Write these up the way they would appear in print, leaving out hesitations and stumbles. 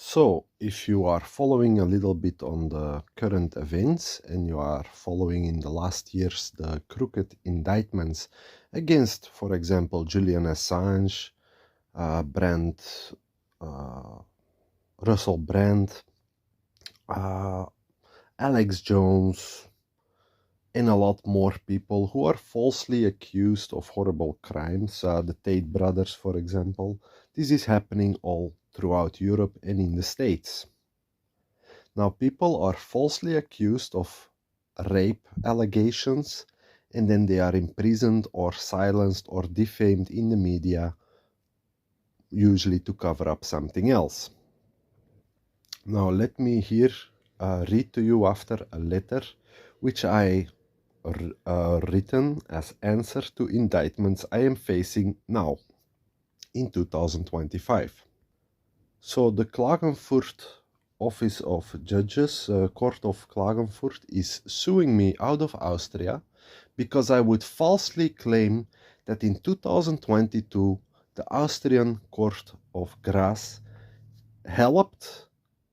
So, if you are following a little bit on the current events and you are following in the last years the crooked indictments against, for example, Julian Assange, Brand, uh, Russell Brand, Alex Jones, and a lot more people who are falsely accused of horrible crimes, the Tate brothers, for example. This is happening all throughout Europe and in the States. Now, people are falsely accused of rape allegations, and then they are imprisoned or silenced or defamed in the media, usually to cover up something else. Now, let me here read to you after a letter which I written as answer to indictments I am facing now in 2025. So the Klagenfurt Office of Judges, Court of Klagenfurt, is suing me out of Austria because I would falsely claim that in 2022 the Austrian Court of Graz helped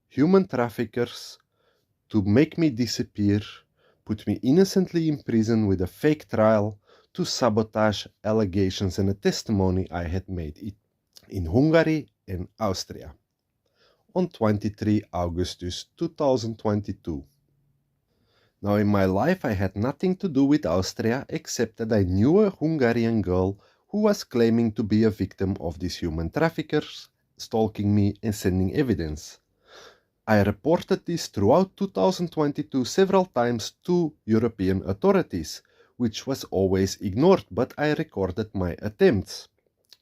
human traffickers to make me disappear, put me innocently in prison with a fake trial, to sabotage allegations and a testimony I had made in Hungary and Austria on 23 Augustus 2022. Now, in my life I had nothing to do with Austria except that I knew a Hungarian girl who was claiming to be a victim of these human traffickers, stalking me and sending evidence. I reported this throughout 2022 several times to European authorities, which was always ignored, but I recorded my attempts.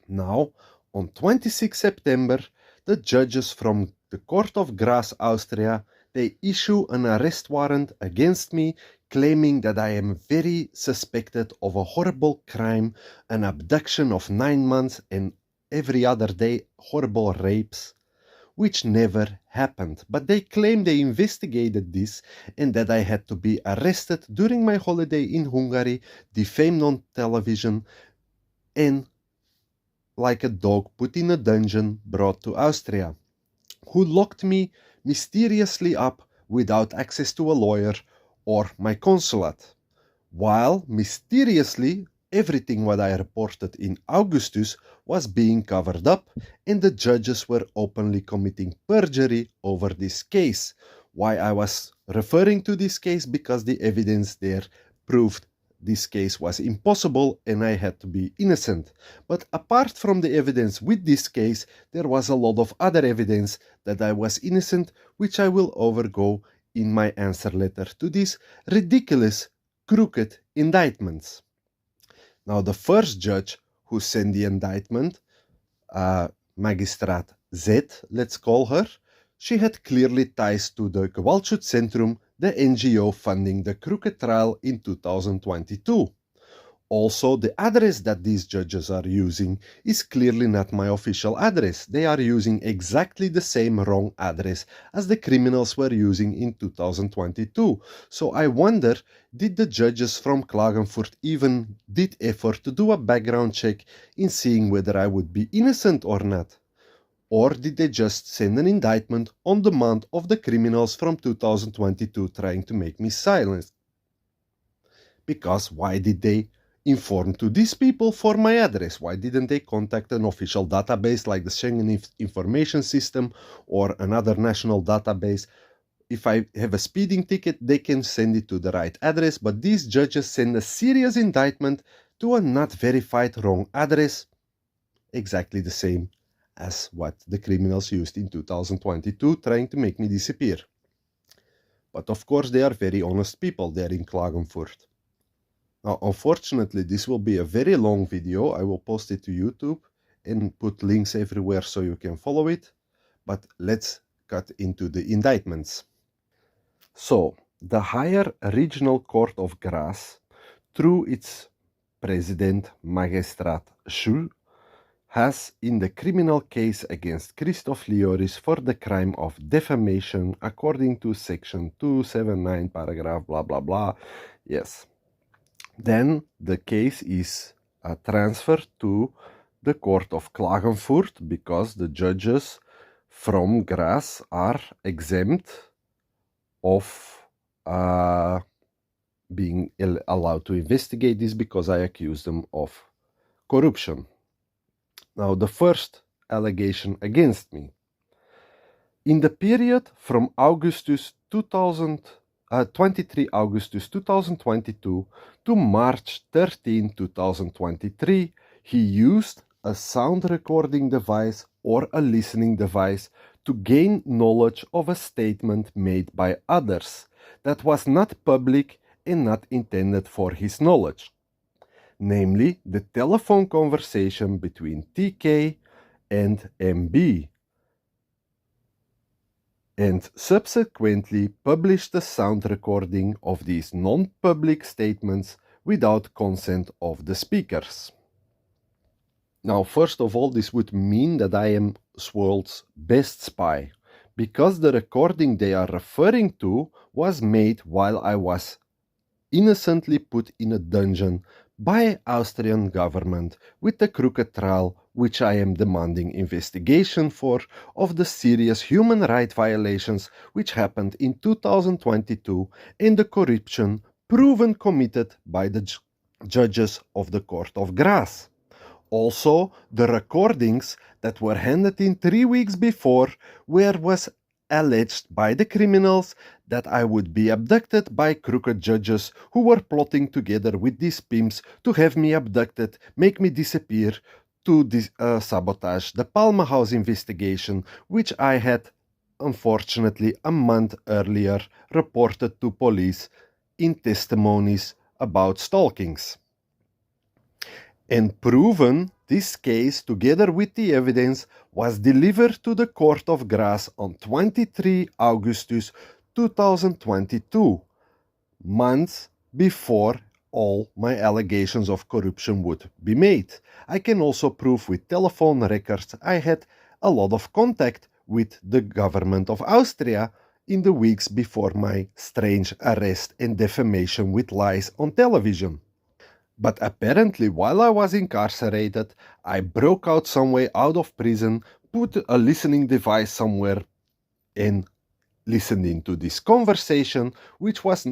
Now, on 26 September, the judges from the Court of Graz, Austria, they issue an arrest warrant against me, claiming that I am very suspected of a horrible crime, an abduction of 9 months and every other day horrible rapes, which never happened. But they claim they investigated this and that I had to be arrested during my holiday in Hungary, defamed on television, and like a dog put in a dungeon, brought to Austria, who locked me mysteriously up without access to a lawyer or my consulate, while mysteriously everything what I reported in Augustus was being covered up and the judges were openly committing perjury over this case. Why I was referring to this case? Because the evidence there proved this case was impossible and I had to be innocent. But apart from the evidence with this case, there was a lot of other evidence that I was innocent, which I will overgo in my answer letter to these ridiculous, crooked indictments. Now, the first judge who sent the indictment, Magistrat Z, let's call her, she had clearly ties to the Gewaltschutzcentrum, the NGO funding the crooked trial in 2022. Also, the address that these judges are using is clearly not my official address. They are using exactly the same wrong address as the criminals were using in 2022. So I wonder, did the judges from Klagenfurt even did effort to do a background check in seeing whether I would be innocent or not? Or did they just send an indictment on demand of the criminals from 2022 trying to make me silent? Because why did they inform to these people for my address? Why didn't they contact an official database like the Schengen Information System or another national database? If I have a speeding ticket, they can send it to the right address, but these judges send a serious indictment to a not verified wrong address, exactly the same as what the criminals used in 2022 trying to make me disappear. But of course, they are very honest people there in Klagenfurt. Now, unfortunately, this will be a very long video. I will post it to YouTube and put links everywhere so you can follow it. But let's cut into the indictments. So, the Higher Regional Court of Graz, through its president, Magistrat Schul, has in the criminal case against Christoph Lioris for the crime of defamation according to section 279 paragraph blah blah blah. Yes. Then the case is transferred to the court of Klagenfurt because the judges from Graz are exempt of being allowed to investigate this because I accuse them of corruption. Now, the first allegation against me. In the period from 23 Augustus 2022 to March 13, 2023, he used a sound recording device or a listening device to gain knowledge of a statement made by others that was not public and not intended for his knowledge, namely the telephone conversation between TK and MB, and subsequently published a sound recording of these non-public statements without consent of the speakers. Now, first of all, this would mean that I am the world's best spy, because the recording they are referring to was made while I was innocently put in a dungeon by Austrian government with a crooked trial which I am demanding investigation for, of the serious human rights violations which happened in 2022 and the corruption proven committed by the judges of the Court of Graz. Also, the recordings that were handed in 3 weeks before, where was alleged by the criminals that I would be abducted by crooked judges who were plotting together with these pimps to have me abducted, make me disappear, to sabotage the Palma House investigation, which I had, unfortunately, a month earlier reported to police in testimonies about stalkings. And proven, this case, together with the evidence, was delivered to the Court of Graz on 23 Augustus 2022, months before all my allegations of corruption would be made. I can also prove with telephone records I had a lot of contact with the government of Austria in the weeks before my strange arrest and defamation with lies on television. But apparently, while I was incarcerated, I broke out some way out of prison, put a listening device somewhere, and listened into this conversation, which was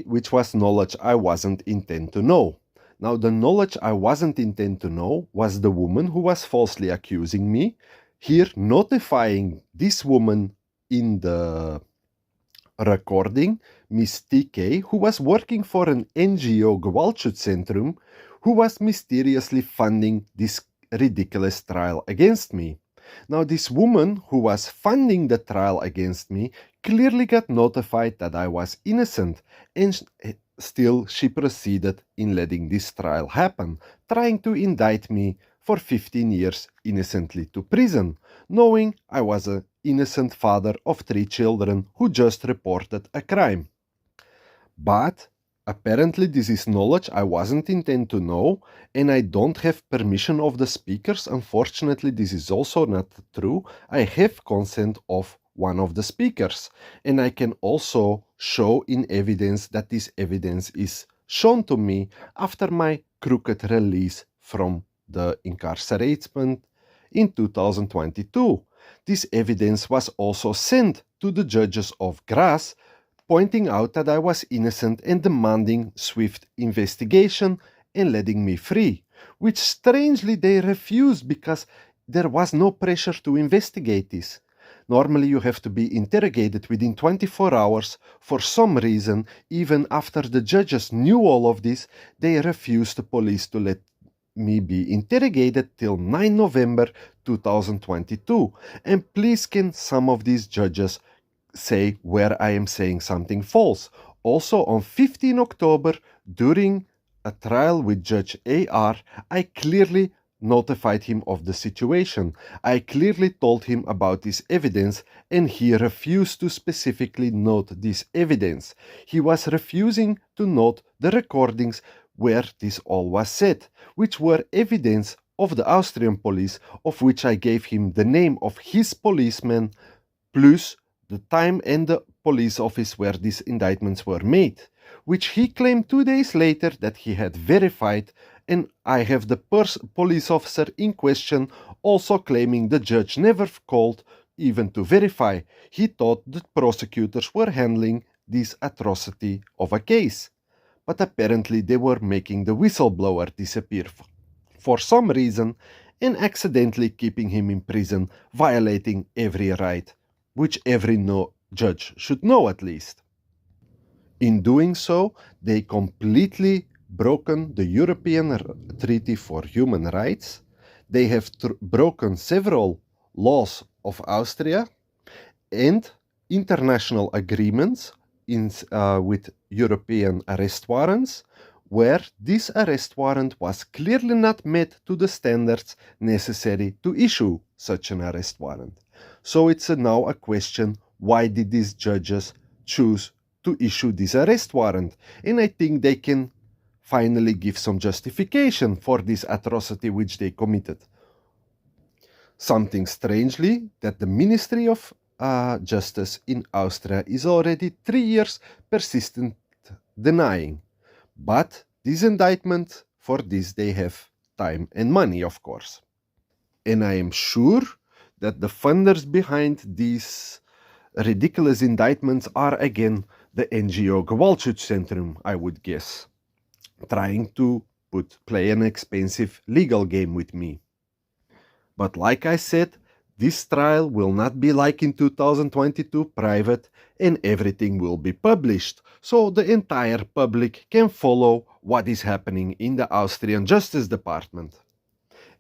which was knowledge I wasn't intended to know. Now, the knowledge I wasn't intended to know was the woman who was falsely accusing me, here notifying this woman in the recording, Miss TK, who was working for an NGO Gewaltschutzcentrum, who was mysteriously funding this ridiculous trial against me. Now, this woman who was funding the trial against me clearly got notified that I was innocent, and still she proceeded in letting this trial happen, trying to indict me for 15 years innocently to prison, knowing I was an innocent father of 3 children who just reported a crime. But apparently this is knowledge I wasn't intended to know, and I don't have permission of the speakers. Unfortunately, this is also not true. I have consent of one of the speakers, and I can also show in evidence that this evidence is shown to me after my crooked release from the incarceration in 2022. This evidence was also sent to the judges of Graz, pointing out that I was innocent and demanding swift investigation and letting me free, which strangely they refused because there was no pressure to investigate this. Normally you have to be interrogated within 24 hours. For some reason, even after the judges knew all of this, they refused the police to let me be interrogated till 9 November 2022. And please, can some of these judges say where I am saying something false? Also, on 15 October, during a trial with Judge AR, I clearly notified him of the situation. I clearly told him about this evidence, and he refused to specifically note this evidence. He was refusing to note the recordings where this all was said, which were evidence of the Austrian police, of which I gave him the name of his policeman, plus the time and the police office where these indictments were made, which he claimed 2 days later that he had verified and I have the police officer in question also claiming the judge never called even to verify. He thought the prosecutors were handling this atrocity of a case, but apparently they were making the whistleblower disappear for some reason and accidentally keeping him in prison, violating every right, which every judge should know at least. In doing so, they completely broken the European Treaty for Human Rights. They have broken several laws of Austria and international agreements with European arrest warrants, where this arrest warrant was clearly not met to the standards necessary to issue such an arrest warrant. So it's now a question, why did these judges choose to issue this arrest warrant? And I think they can finally give some justification for this atrocity which they committed. Something strangely that the Ministry of Justice in Austria is already 3 years persistent denying. But this indictment, for this they have time and money, of course. And I am sure that the funders behind these ridiculous indictments are again the NGO Gewaltschutzcentrum, I would guess, trying to play an expensive legal game with me. But like I said, this trial will not be like in 2022 private and everything will be published, so the entire public can follow what is happening in the Austrian Justice Department.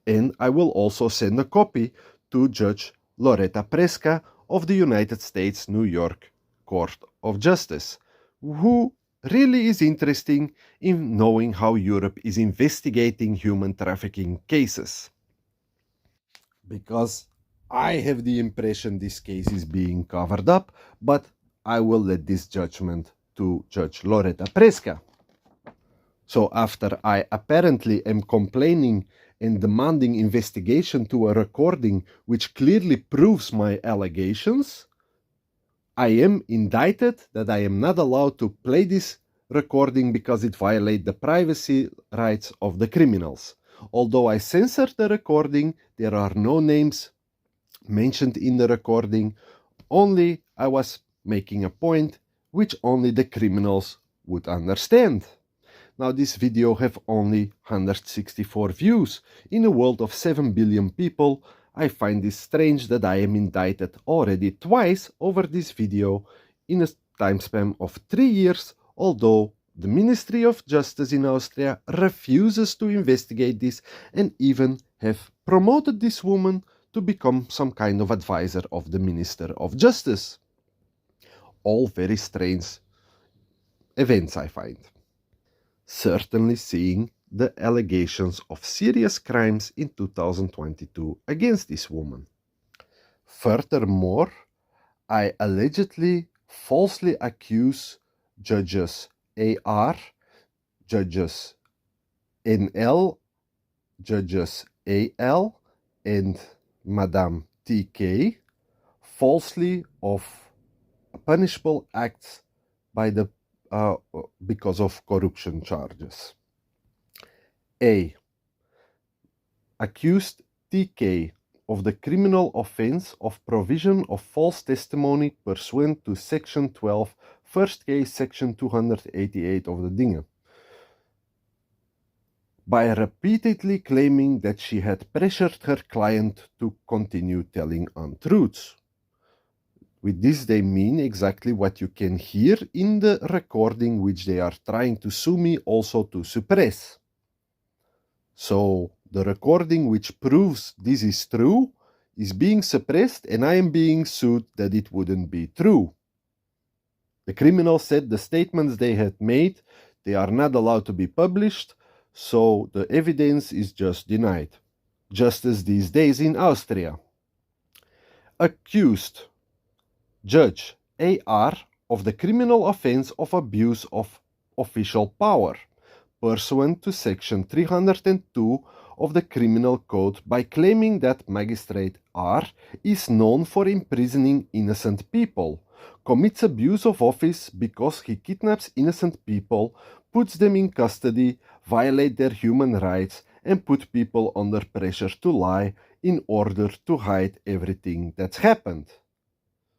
And I will also send a copy to Judge Loretta Preska of the United States New York Court of Justice, who really is interested in knowing how Europe is investigating human trafficking cases. Because I have the impression this case is being covered up, but I will let this judgment to Judge Loretta Preska. So after I apparently am complaining and demanding investigation to a recording which clearly proves my allegations, I am indicted that I am not allowed to play this recording because it violates the privacy rights of the criminals. Although I censored the recording, there are no names mentioned in the recording, only I was making a point which only the criminals would understand. Now this video have only 164 views. In a world of 7 billion people, I find it strange that I am indicted already twice over this video in a time span of 3 years, although the Ministry of Justice in Austria refuses to investigate this and even have promoted this woman to become some kind of advisor of the Minister of Justice. All very strange events, I find. Certainly seeing the allegations of serious crimes in 2022 against this woman. Furthermore, I allegedly falsely accuse Judges AR, Judges NL, Judges AL, and Madame TK falsely of punishable acts by the because of corruption charges. A. Accused TK of the criminal offense of provision of false testimony pursuant to Section 12, first case Section 288 of the Dingen, by repeatedly claiming that she had pressured her client to continue telling untruths. With this they mean exactly what you can hear in the recording which they are trying to sue me also to suppress. So the recording which proves this is true is being suppressed and I am being sued that it wouldn't be true. The criminal said the statements they had made, they are not allowed to be published, so the evidence is just denied. Justice these days in Austria. Accused Judge AR of the criminal offense of abuse of official power, pursuant to Section 302 of the Criminal Code, by claiming that Magistrate R is known for imprisoning innocent people, commits abuse of office because he kidnaps innocent people, puts them in custody, violate their human rights, and put people under pressure to lie in order to hide everything that's happened.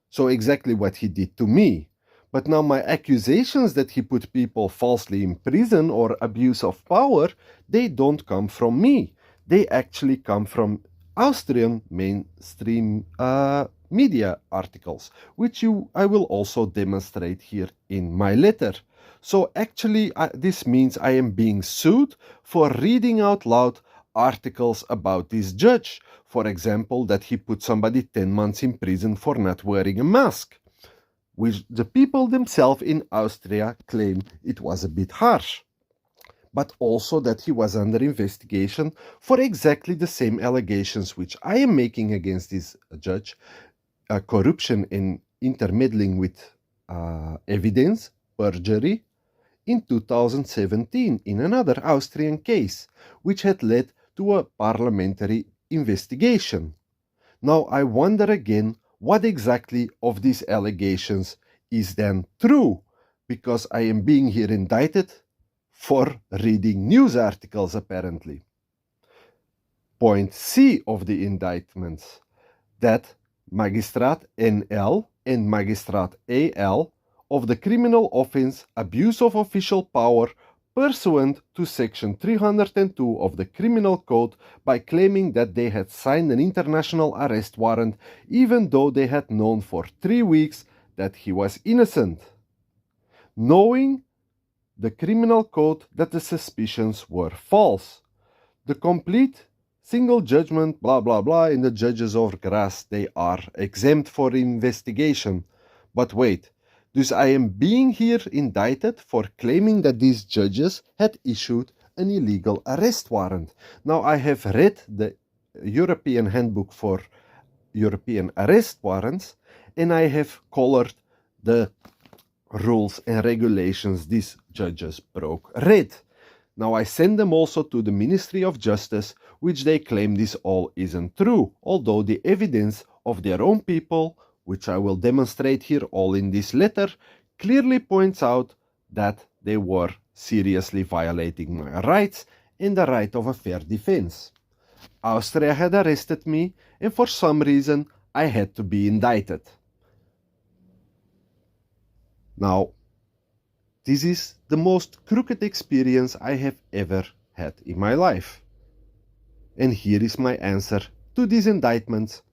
So exactly what he did to me. But now my accusations that he put people falsely in prison or abuse of power, they don't come from me. They actually come from Austrian mainstream media articles, which I will also demonstrate here in my letter. So actually, this means I am being sued for reading out loud articles about this judge. For example, that he put somebody 10 months in prison for not wearing a mask, which the people themselves in Austria claim it was a bit harsh. But also that he was under investigation for exactly the same allegations which I am making against this judge, corruption and intermeddling with evidence, perjury, in 2017 in another Austrian case, which had led to a parliamentary investigation. Now I wonder again what exactly of these allegations is then true, because I am being here indicted for reading news articles apparently. Point C of the indictments, that Magistraat NL and Magistraat AL of the criminal offense abuse of official power pursuant to section 302 of the Criminal Code by claiming that they had signed an international arrest warrant even though they had known for 3 weeks that he was innocent, knowing the Criminal Code that the suspicions were false. The complete single judgment, blah blah blah, in the judges of Graz, they are exempt for investigation. But wait, dus I am being here indicted for claiming that these judges had issued an illegal arrest warrant. Now I have read the European Handbook for European Arrest Warrants, and I have colored the rules and regulations these judges broke red. Now I send them also to the Ministry of Justice, which they claim this all isn't true, although the evidence of their own people, which I will demonstrate here all in this letter, clearly points out that they were seriously violating my rights and the right of a fair defense. Austria had arrested me, and for some reason I had to be indicted. Now, this is the most crooked experience I have ever had in my life. And here is my answer to these indictments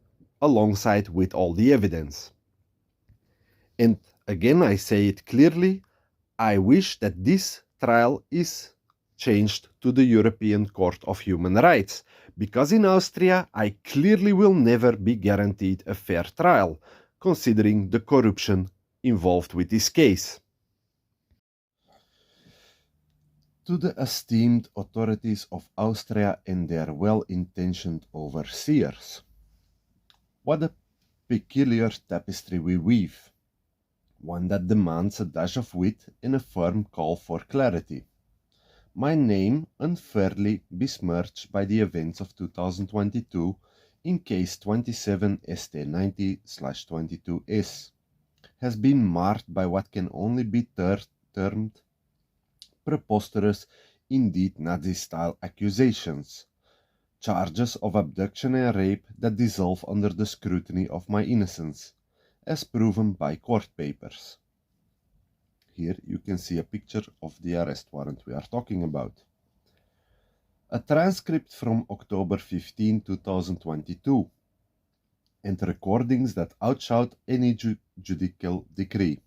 alongside with all the evidence. And again, I say it clearly, I wish that this trial is changed to the European Court of Human Rights, because in Austria I clearly will never be guaranteed a fair trial, considering the corruption involved with this case. To the esteemed authorities of Austria and their well-intentioned overseers, what a peculiar tapestry we weave, one that demands a dash of wit and a firm call for clarity. My name, unfairly besmirched by the events of 2022 in case 27 ST90/22S, has been marred by what can only be termed preposterous, indeed Nazi-style accusations, charges of abduction and rape that dissolve under the scrutiny of my innocence, as proven by court papers. Here you can see a picture of the arrest warrant we are talking about. A transcript from October 15, 2022, and recordings that outshout any judicial decree.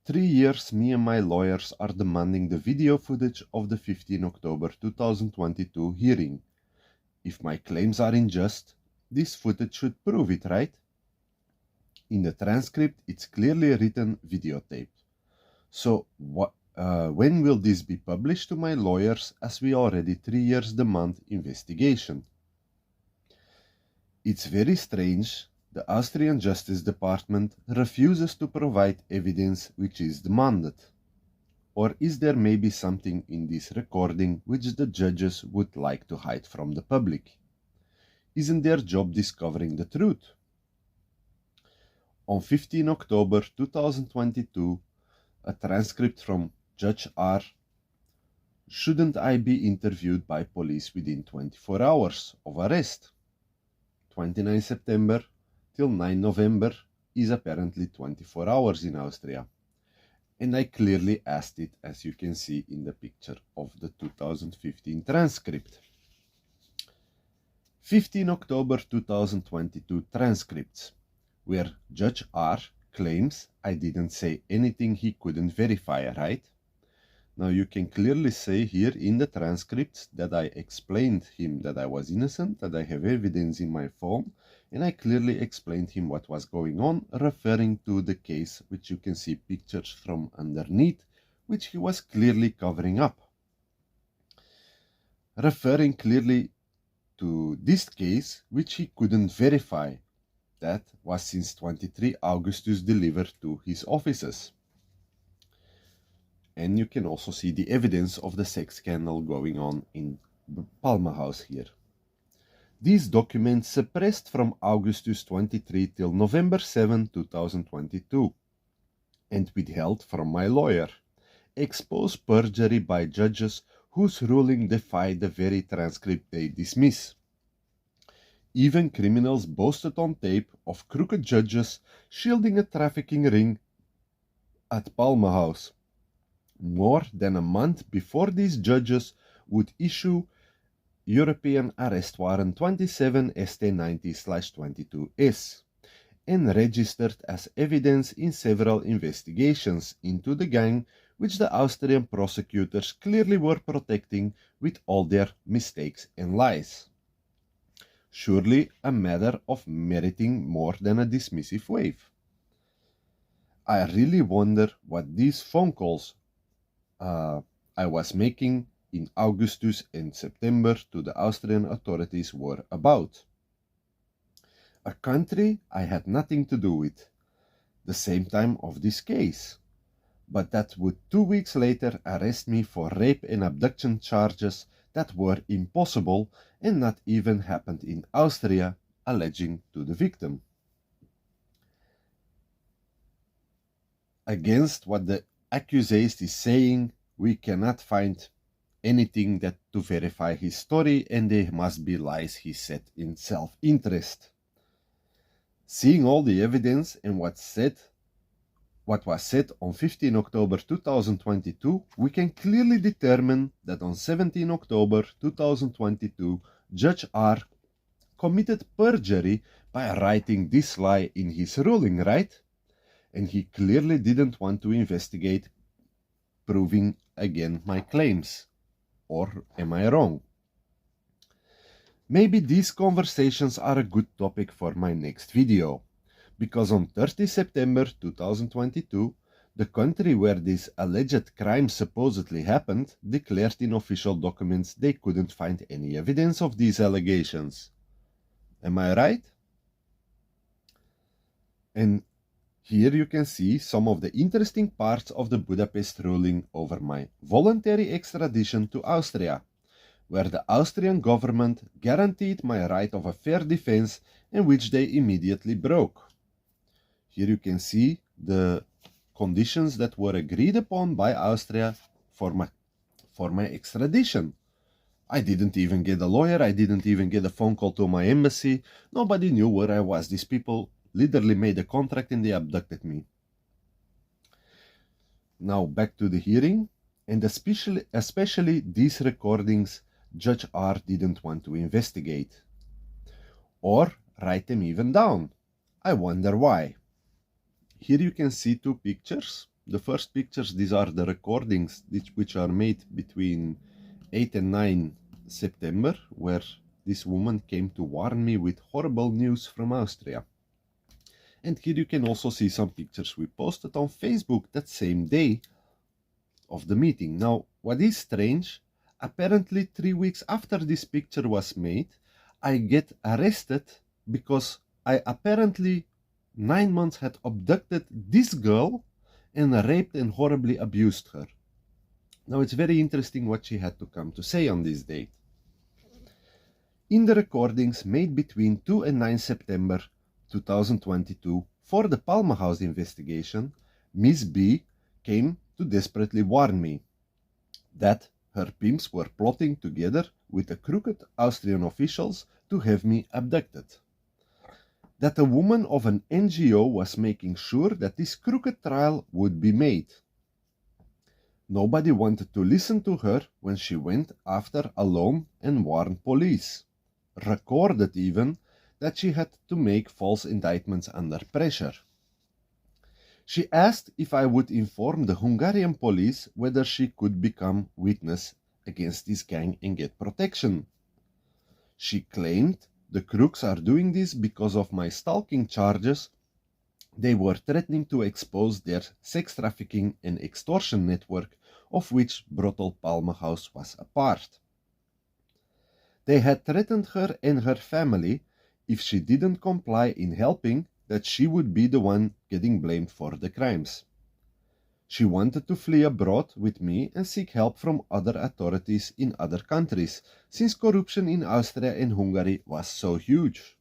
3 years me and my lawyers are demanding the video footage of the 15 October 2022 hearing. If my claims are unjust, this footage should prove it, right? In the transcript, it's clearly written videotaped. So when will this be published to my lawyers, as we already 3 years demand investigation? It's very strange. The Austrian Justice Department refuses to provide evidence which is demanded. Or is there maybe something in this recording which the judges would like to hide from the public? Isn't their job discovering the truth? On 15 October 2022, a transcript from Judge R Shouldn't I be interviewed by police within 24 hours of arrest? 29 September till 9 November is apparently 24 hours in Austria. And I clearly asked it, as you can see in the picture of the 2015 transcript. 15 October 2022 transcripts, where Judge R claims I didn't say anything he couldn't verify, right? Now you can clearly see here in the transcripts that I explained him that I was innocent, that I have evidence in my phone, and I clearly explained him what was going on, referring to the case, which you can see pictures from underneath, which he was clearly covering up. Referring clearly to this case, which he couldn't verify, that was since 23 Augustus delivered to his offices. And you can also see the evidence of the sex scandal going on in Palma House here. These documents suppressed from Augustus 23 till November 7, 2022, and withheld from my lawyer, expose perjury by judges whose ruling defied the very transcript they dismiss. Even criminals boasted on tape of crooked judges shielding a trafficking ring at Palma House, more than a month before these judges would issue European Arrest Warrant 27 ST90/22S, and registered as evidence in several investigations into the gang which the Austrian prosecutors clearly were protecting with all their mistakes and lies. Surely a matter of meriting more than a dismissive wave. I really wonder what these phone calls I was making in Augustus and September to the Austrian authorities were about. A country I had nothing to do with, the same time of this case, but that would 2 weeks later arrest me for rape and abduction charges that were impossible and not even happened in Austria, alleging to the victim. Against what the accused is saying, we cannot find anything that to verify his story, and they must be lies he said in self-interest. Seeing all the evidence and what was said on 15 October 2022, we can clearly determine that on 17 October 2022, Judge R committed perjury by writing this lie in his ruling, right? And he clearly didn't want to investigate, proving again my claims. Or am I wrong? Maybe these conversations are a good topic for my next video, because on 30 September 2022, the country where this alleged crime supposedly happened declared in official documents they couldn't find any evidence of these allegations. Am I right? And here you can see some of the interesting parts of the Budapest ruling over my voluntary extradition to Austria, where the Austrian government guaranteed my right of a fair defense and which they immediately broke. Here you can see the conditions that were agreed upon by Austria for my extradition. I didn't even get a lawyer, I didn't even get a phone call to my embassy, nobody knew where I was. These people literally made a contract and they abducted me. Now back to the hearing, and especially these recordings Judge R didn't want to investigate or write them even down. I wonder why. Here you can see two pictures. The first pictures, these are the recordings which are made between 8 and 9 September, where this woman came to warn me with horrible news from Austria. And here you can also see some pictures we posted on Facebook that same day of the meeting. Now, what is strange, apparently 3 weeks after this picture was made, I get arrested because I apparently 9 months had abducted this girl and raped and horribly abused her. Now, it's very interesting what she had to come to say on this date. In the recordings made between 2 and 9 September 2022 for the Palma House investigation, Miss B came to desperately warn me that her pimps were plotting together with the crooked Austrian officials to have me abducted. That a woman of an NGO was making sure that this crooked trial would be made. Nobody wanted to listen to her when she went after alone and warned police. Recorded even that she had to make false indictments under pressure. She asked if I would inform the Hungarian police whether she could become witness against this gang and get protection. She claimed the crooks are doing this because of my stalking charges. They were threatening to expose their sex trafficking and extortion network, of which brothel Palma House was a part. They had threatened her and her family if she didn't comply in helping, that she would be the one getting blamed for the crimes. She wanted to flee abroad with me and seek help from other authorities in other countries, since corruption in Austria and Hungary was so huge.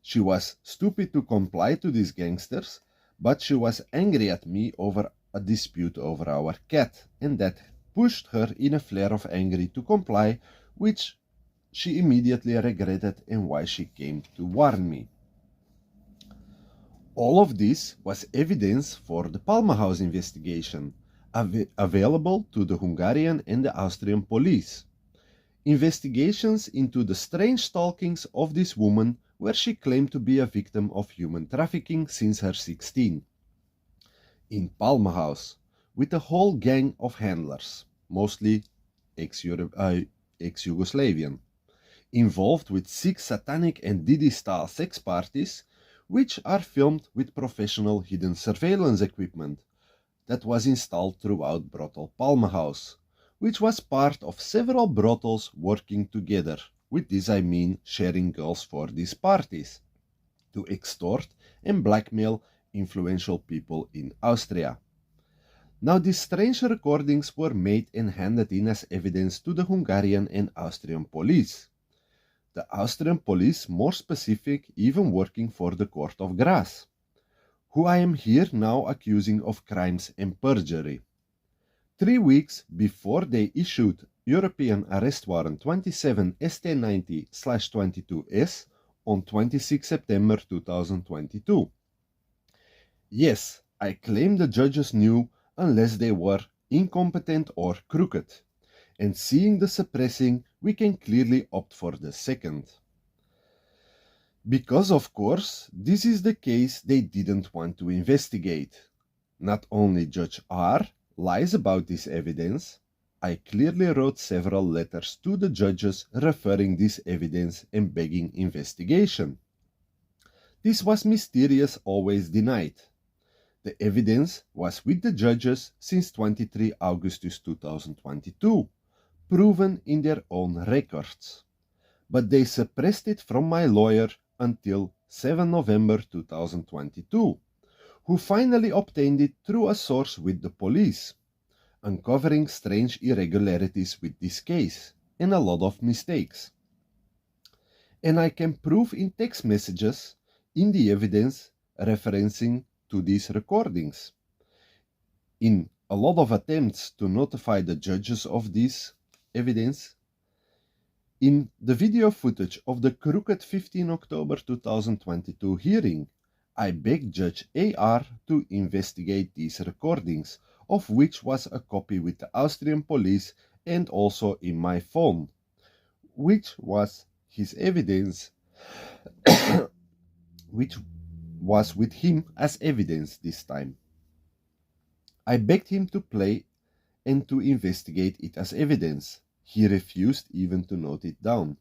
She was stupid to comply to these gangsters, but she was angry at me over a dispute over our cat, and that pushed her in a flare of anger to comply, which she immediately regretted and why she came to warn me. All of this was evidence for the Palma House investigation, available to the Hungarian and the Austrian police. Investigations into the strange stalkings of this woman, where she claimed to be a victim of human trafficking since her 16. In Palma House, with a whole gang of handlers, mostly ex-Yugoslavian, involved with 6 satanic and Didi-style sex parties, which are filmed with professional hidden surveillance equipment that was installed throughout brothel Palma House, which was part of several brothels working together. With this I mean sharing girls for these parties, to extort and blackmail influential people in Austria. Now these strange recordings were made and handed in as evidence to the Hungarian and Austrian police. The Austrian police, more specific, even working for the Court of Grace, who I am here now accusing of crimes and perjury. 3 weeks before they issued European Arrest Warrant 27 ST90/22S on 26 September 2022. Yes, I claim the judges knew unless they were incompetent or crooked, and seeing the suppressing, we can clearly opt for the second. Because, of course, this is the case they didn't want to investigate. Not only Judge R lies about this evidence, I clearly wrote several letters to the judges referring this evidence and begging investigation. This was mysterious, always denied. The evidence was with the judges since 23 August 2022, proven in their own records. But they suppressed it from my lawyer until 7 November 2022, who finally obtained it through a source with the police, uncovering strange irregularities with this case and a lot of mistakes. And I can prove in text messages in the evidence referencing to these recordings. In a lot of attempts to notify the judges of this evidence, in the video footage of the crooked 15 October 2022 hearing, I begged Judge AR to investigate these recordings, of which was a copy with the Austrian police and also in my phone, which was his evidence, which was with him as evidence this time. I begged him to play and to investigate it as evidence. He refused even to note it down.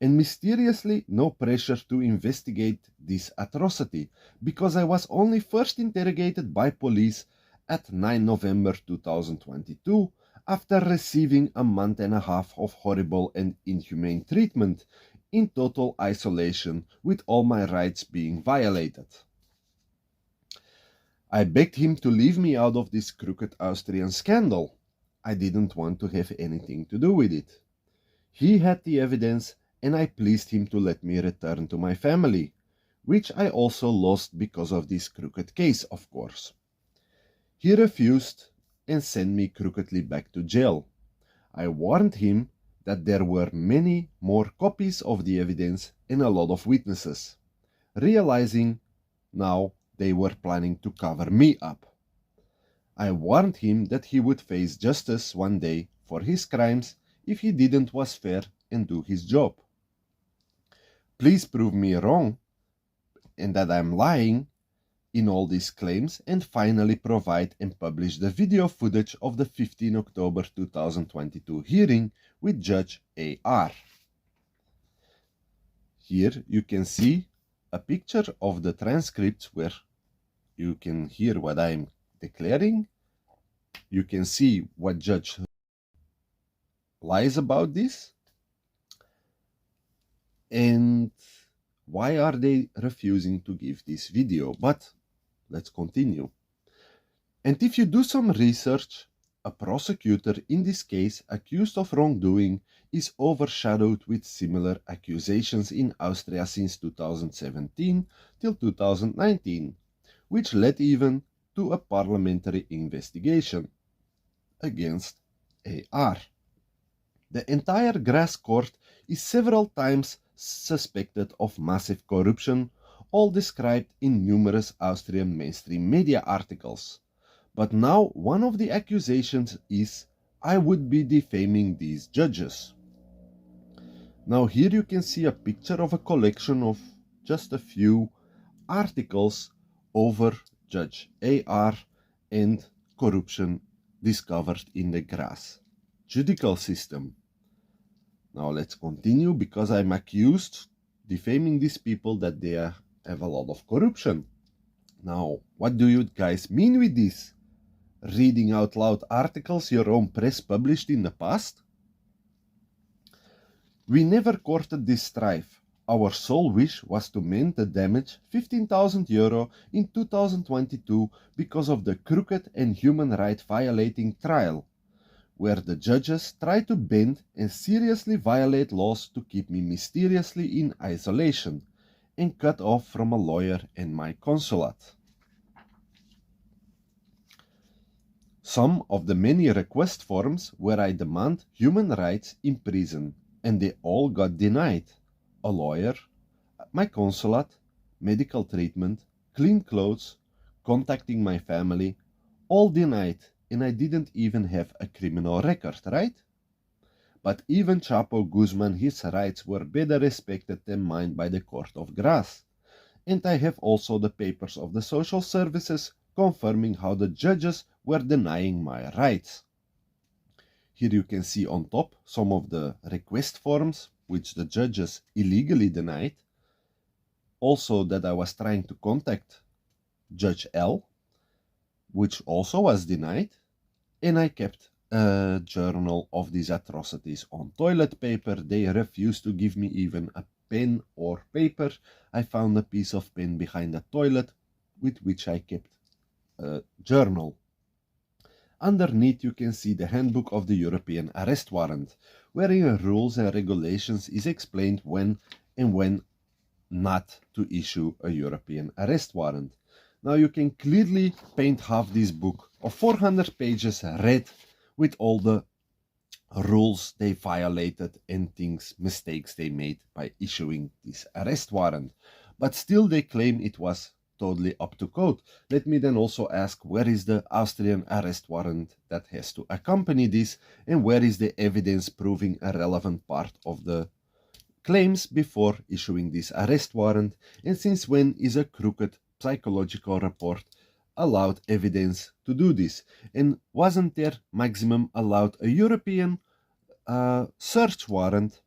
And mysteriously, no pressure to investigate this atrocity, because I was only first interrogated by police at 9 November 2022, after receiving a month and a half of horrible and inhumane treatment, in total isolation, with all my rights being violated. I begged him to leave me out of this crooked Austrian scandal. I didn't want to have anything to do with it. He had the evidence, and I pleased him to let me return to my family, which I also lost because of this crooked case, of course. He refused and sent me crookedly back to jail. I warned him that there were many more copies of the evidence and a lot of witnesses, realizing now they were planning to cover me up. I warned him that he would face justice one day for his crimes if he didn't was fair and do his job. Please prove me wrong and that I'm lying in all these claims, and finally provide and publish the video footage of the 15 October 2022 hearing with Judge A.R. Here you can see a picture of the transcripts where you can hear what I'm declaring. You can see what Judge lies about this. And why are they refusing to give this video? But let's continue. And if you do some research, a prosecutor in this case accused of wrongdoing is overshadowed with similar accusations in Austria since 2017 till 2019, which led even to a parliamentary investigation against AR. The entire Graz court is several times suspected of massive corruption, all described in numerous Austrian mainstream media articles. But now one of the accusations is I would be defaming these judges. Now here you can see a picture of a collection of just a few articles over Judge AR and corruption discovered in the Graz judicial system. Now let's continue, because I'm accused defaming these people that they have a lot of corruption. Now, what do you guys mean with this? Reading out loud articles your own press published in the past? We never courted this strife. Our sole wish was to mend the damage, 15,000 euro, in 2022 because of the crooked and human right violating trial, where the judges try to bend and seriously violate laws to keep me mysteriously in isolation and cut off from a lawyer and my consulate. Some of the many request forms where I demand human rights in prison, and they all got denied. A lawyer, my consulate, medical treatment, clean clothes, contacting my family, all denied. And I didn't even have a criminal record, right? But even Chapo Guzman, his rights were better respected than mine by the court of Graz. And I have also the papers of the social services confirming how the judges were denying my rights. Here you can see on top some of the request forms which the judges illegally denied. Also that I was trying to contact Judge L, which also was denied, and I kept a journal of these atrocities on toilet paper. They refused to give me even a pen or paper. I found a piece of pen behind the toilet with which I kept a journal. Underneath you can see the handbook of the European arrest warrant, wherein rules and regulations is explained when and when not to issue a European arrest warrant. Now you can clearly paint half this book of 400 pages red with all the rules they violated and mistakes they made by issuing this arrest warrant. But still they claim it was totally up to code. Let me then also ask, where is the Austrian arrest warrant that has to accompany this, and where is the evidence proving a relevant part of the claims before issuing this arrest warrant, and since when is a crooked psychological report allowed evidence to do this? And wasn't there maximum allowed a European search warrant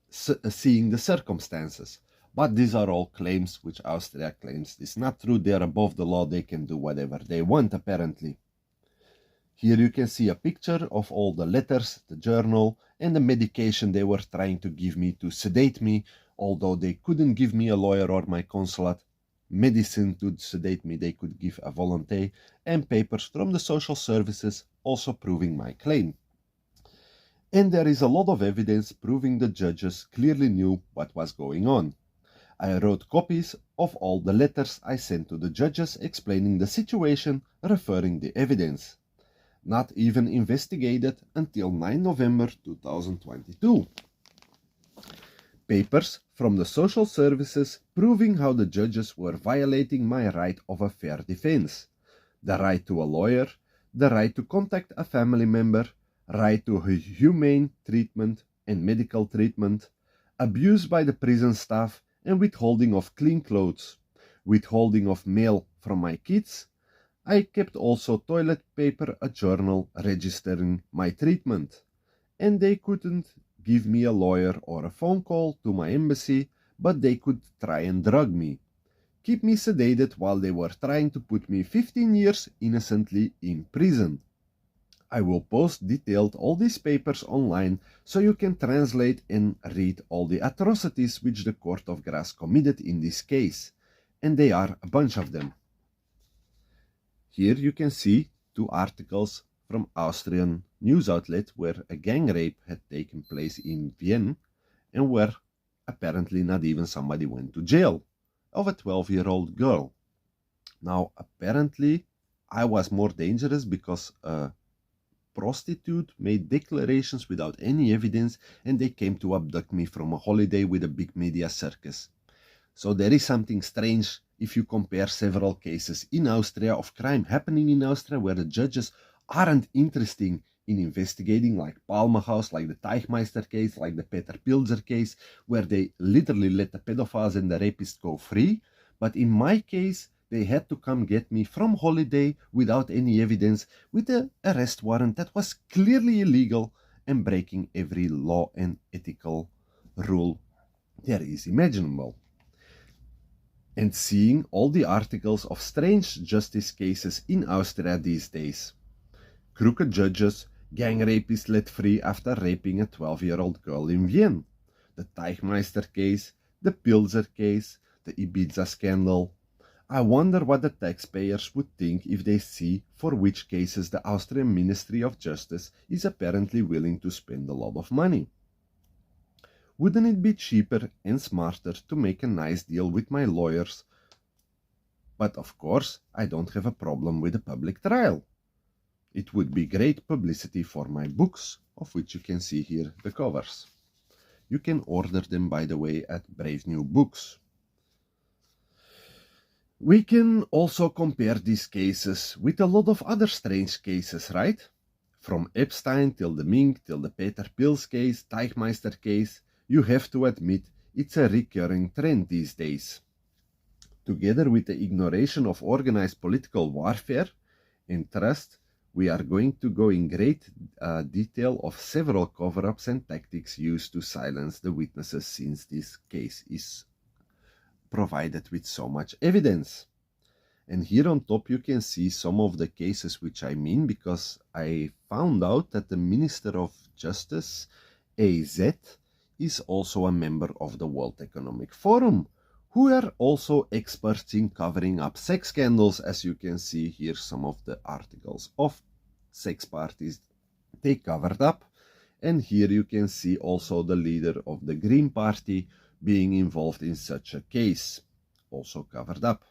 seeing the circumstances? But these are all claims which Austria claims is not true. They're above the law. They can do whatever they want, apparently. Here you can see a picture of all the letters, the journal, and the medication they were trying to give me to sedate me, although they couldn't give me a lawyer or my consulate. Medicine to sedate me they could give a volonté, and papers from the social services also proving my claim. And there is a lot of evidence proving the judges clearly knew what was going on. I wrote copies of all the letters I sent to the judges explaining the situation, referring the evidence. not even investigated until 9 November 2022. Papers from the social services proving how the judges were violating my right of a fair defense, the right to a lawyer, the right to contact a family member, right to humane treatment and medical treatment, abuse by the prison staff and withholding of clean clothes, withholding of mail from my kids. I kept also toilet paper, a journal registering my treatment, and they couldn't give me a lawyer or a phone call to my embassy, but they could try and drug me, keep me sedated while they were trying to put me 15 years innocently in prison. I will post detailed all these papers online so you can translate and read all the atrocities which the Court of Grass committed in this case, and they are a bunch of them. Here you can see two articles from Austrian news outlet where a gang rape had taken place in Vienna and where apparently not even somebody went to jail, of a 12-year-old girl. Now apparently I was more dangerous because a prostitute made declarations without any evidence and they came to abduct me from a holiday with a big media circus. So there is something strange if you compare several cases in Austria of crime happening in Austria where the judges aren't interested in investigating, like Palmerhaus, like the Teichmeister case, like the Peter Pilzer case, where they literally let the pedophiles and the rapists go free. But in my case, they had to come get me from holiday without any evidence with an arrest warrant that was clearly illegal and breaking every law and ethical rule there is imaginable. And seeing all the articles of strange justice cases in Austria these days. Crooked judges, gang rapists let free after raping a 12-year-old girl in Vienna, the Teichmeister case, the Pilzer case, the Ibiza scandal. I wonder what the taxpayers would think if they see for which cases the Austrian Ministry of Justice is apparently willing to spend a lot of money. Wouldn't it be cheaper and smarter to make a nice deal with my lawyers? But of course, I don't have a problem with a public trial. It would be great publicity for my books, of which you can see here the covers. You can order them, by the way, at Brave New Books. We can also compare these cases with a lot of other strange cases, right? From Epstein till the Mink, till the Peter Pils case, Teichmeister case, you have to admit it's a recurring trend these days. Together with the ignoration of organized political warfare and trust, we are going to go in great detail of several cover-ups and tactics used to silence the witnesses since this case is provided with so much evidence. And here on top you can see some of the cases which I mean, because I found out that the Minister of Justice, AZ, is also a member of the World Economic Forum, who are also experts in covering up sex scandals. As you can see here, some of the articles of sex parties they covered up. And here you can see also the leader of the Green Party being involved in such a case, also covered up.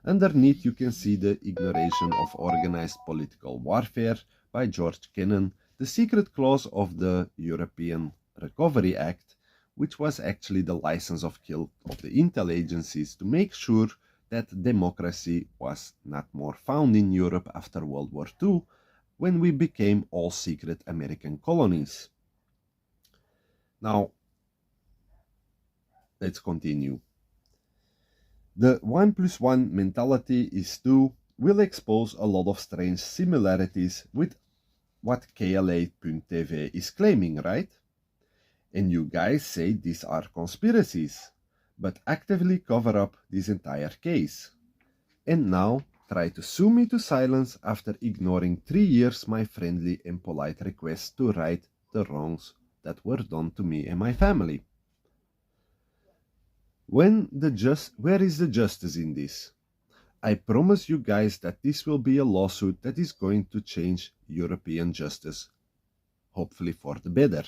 Underneath you can see the ignoration of organized political warfare by George Kennan, the secret clause of the European Recovery Act, which was actually the license of kill of the intel agencies to make sure that democracy was not more found in Europe after World War II, when we became all secret American colonies. Now, let's continue. The 1 + 1 mentality is 2 will expose a lot of strange similarities with what KLA.TV is claiming, right? And you guys say these are conspiracies, but actively cover up this entire case. And now try to sue me to silence after ignoring 3 years my friendly and polite request to right the wrongs that were done to me and my family. Where is the justice in this? I promise you guys that this will be a lawsuit that is going to change European justice, hopefully for the better.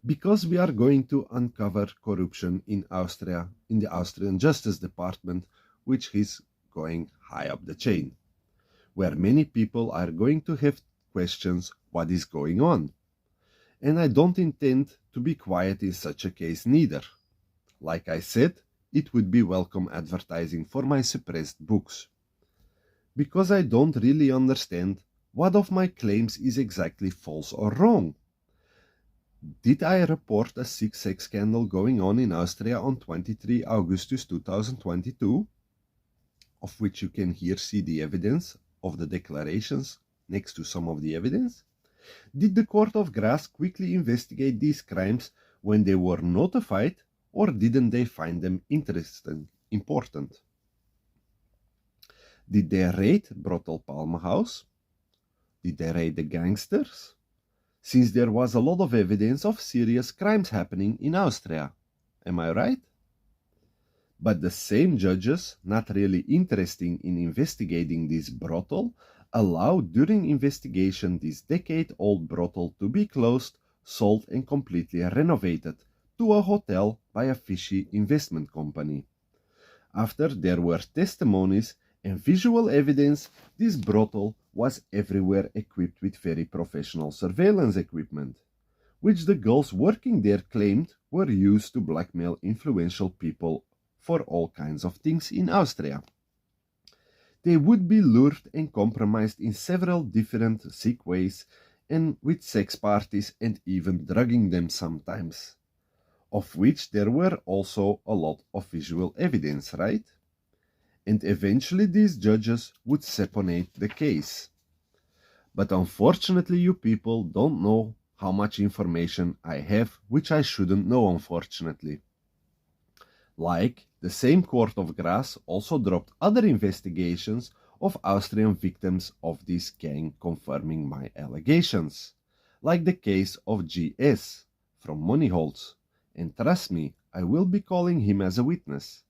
Because we are going to uncover corruption in Austria, in the Austrian Justice Department, which is going high up the chain. where many people are going to have questions what is going on. And I don't intend to be quiet in such a case neither. Like I said, it would be welcome advertising for my suppressed books. Because I don't really understand what of my claims is exactly false or wrong. Did I report a sick sex scandal going on in Austria on 23 Augustus 2022, of which you can here see the evidence of the declarations next to some of the evidence? Did the Court of Graz quickly investigate these crimes when they were notified, or didn't they find them interesting, important? Did they raid Brothel Palma House? Did they raid the gangsters? Since there was a lot of evidence of serious crimes happening in Austria. Am I right? But the same judges, not really interested in investigating this brothel, allowed during investigation this decade-old brothel to be closed, sold and completely renovated to a hotel by a fishy investment company. After there were testimonies and visual evidence, this brothel was everywhere equipped with very professional surveillance equipment, which the girls working there claimed were used to blackmail influential people for all kinds of things in Austria. They would be lured and compromised in several different sick ways and with sex parties and even drugging them sometimes, of which there were also a lot of visual evidence, right? And eventually these judges would seponate the case. But unfortunately you people don't know how much information I have, which I shouldn't know, unfortunately. Like, the same Court of Graz also dropped other investigations of Austrian victims of this gang confirming my allegations, like the case of GS from Moneyholz. And trust me, I will be calling him as a witness.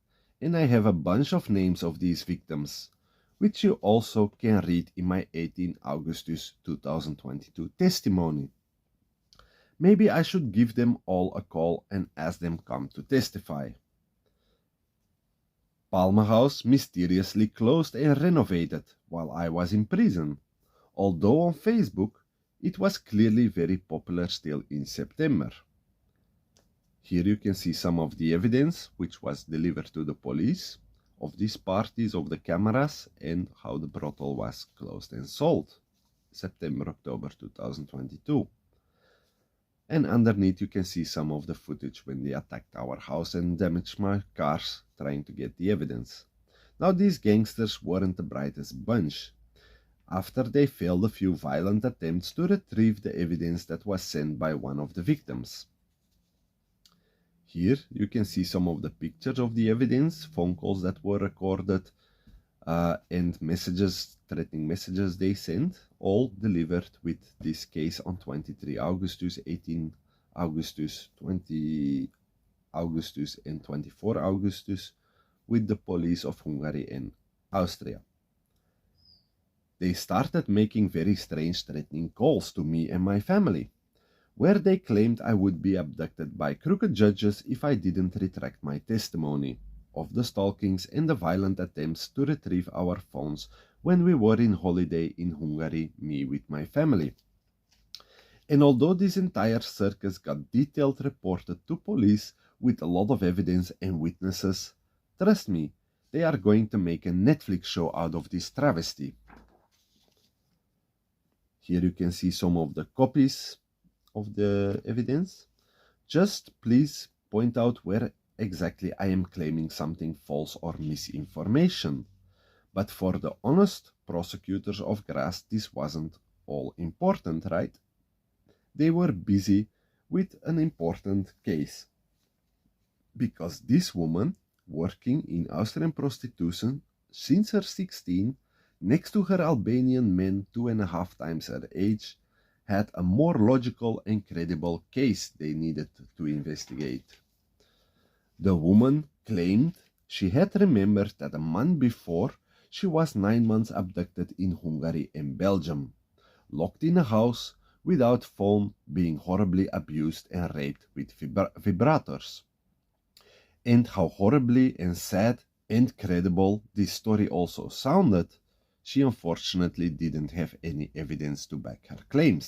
And I have a bunch of names of these victims, which you also can read in my 18 Augustus 2022 testimony. Maybe I should give them all a call and ask them come to testify. Palma House mysteriously closed and renovated while I was in prison, although on Facebook it was clearly very popular still in September. Here you can see some of the evidence which was delivered to the police of these parties, of the cameras, and how the brothel was closed and sold, September-October 2022. And underneath you can see some of the footage when they attacked our house and damaged my cars trying to get the evidence. Now these gangsters weren't the brightest bunch, after they failed a few violent attempts to retrieve the evidence that was sent by one of the victims. Here you can see some of the pictures of the evidence, phone calls that were recorded, and messages, threatening messages they sent, all delivered with this case on 23 Augustus, 18 Augustus, 20 Augustus and 24 Augustus with the police of Hungary and Austria. They started making very strange threatening calls to me and my family, where they claimed I would be abducted by crooked judges if I didn't retract my testimony of the stalkings and the violent attempts to retrieve our phones when we were in holiday in Hungary, me with my family. And although this entire circus got detailed reported to police with a lot of evidence and witnesses, trust me, they are going to make a Netflix show out of this travesty. Here you can see some of the copies of the evidence. Just please point out where exactly I am claiming something false or misinformation. But for the honest prosecutors of Graz, this wasn't all important, right? They were busy with an important case. Because this woman, working in Austrian prostitution since her 16, next to her Albanian men 2.5 times her age, had a more logical and credible case they needed to investigate. The woman claimed she had remembered that a month before she was 9 months abducted in Hungary and Belgium, locked in a house without phone, being horribly abused and raped with vibrators. And how horribly and sad and credible this story also sounded, she unfortunately didn't have any evidence to back her claims.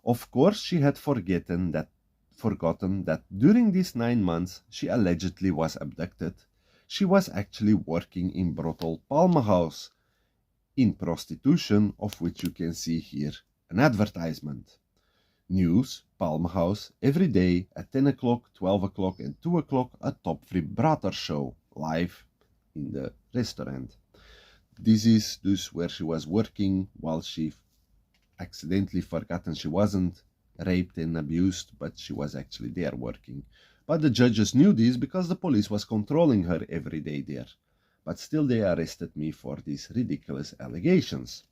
Of course, she had forgotten that during these 9 months she allegedly was abducted, she was actually working in brothel Palma House in prostitution, of which you can see here an advertisement. News, Palma House, every day at 10 o'clock, 12 o'clock and 2 o'clock a top free brater show, live in the restaurant. This is dus where she was working while she accidentally forgotten she wasn't raped and abused, but she was actually there working. But the judges knew this because the police was controlling her every day there. But still they arrested me for these ridiculous allegations.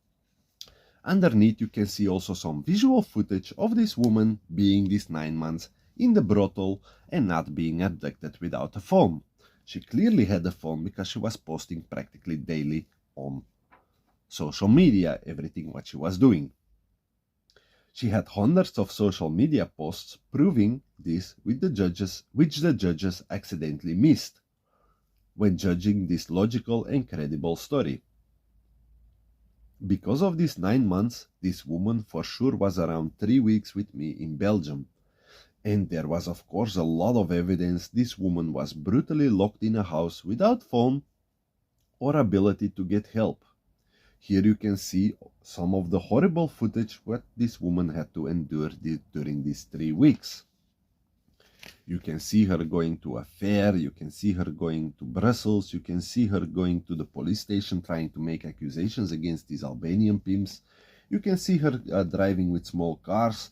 Underneath you can see also some visual footage of this woman being these 9 months in the brothel and not being abducted without a phone. She clearly had a phone because she was posting practically daily on social media everything what she was doing. She had hundreds of social media posts proving this which the judges accidentally missed when judging this logical and credible story. Because of these 9 months, this woman for sure was around 3 weeks with me in Belgium. And there was of course a lot of evidence this woman was brutally locked in a house without phone or ability to get help. Here you can see some of the horrible footage what this woman had to endure during these 3 weeks. You can see her going to a fair, you can see her going to Brussels, you can see her going to the police station trying to make accusations against these Albanian pimps. You can see her driving with small cars,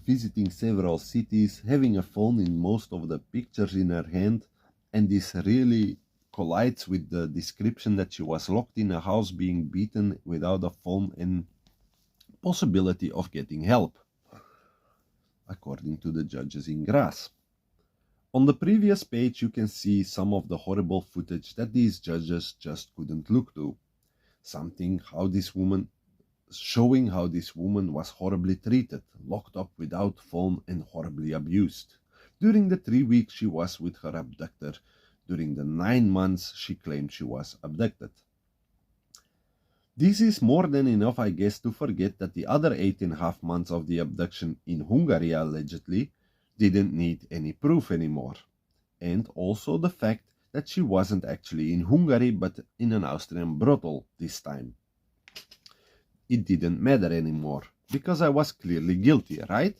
visiting several cities, having a phone in most of the pictures in her hand, and this really collides with the description that she was locked in a house being beaten without a phone and possibility of getting help, according to the judges in Graz. On the previous page you can see some of the horrible footage that these judges just couldn't look to. Showing how this woman was horribly treated, locked up without phone and horribly abused. During the 3 weeks she was with her abductor, during the 9 months she claimed she was abducted. This is more than enough, I guess, to forget that the other 8.5 months of the abduction in Hungary allegedly didn't need any proof anymore. And also the fact that she wasn't actually in Hungary but in an Austrian brothel this time. It didn't matter anymore, because I was clearly guilty, right?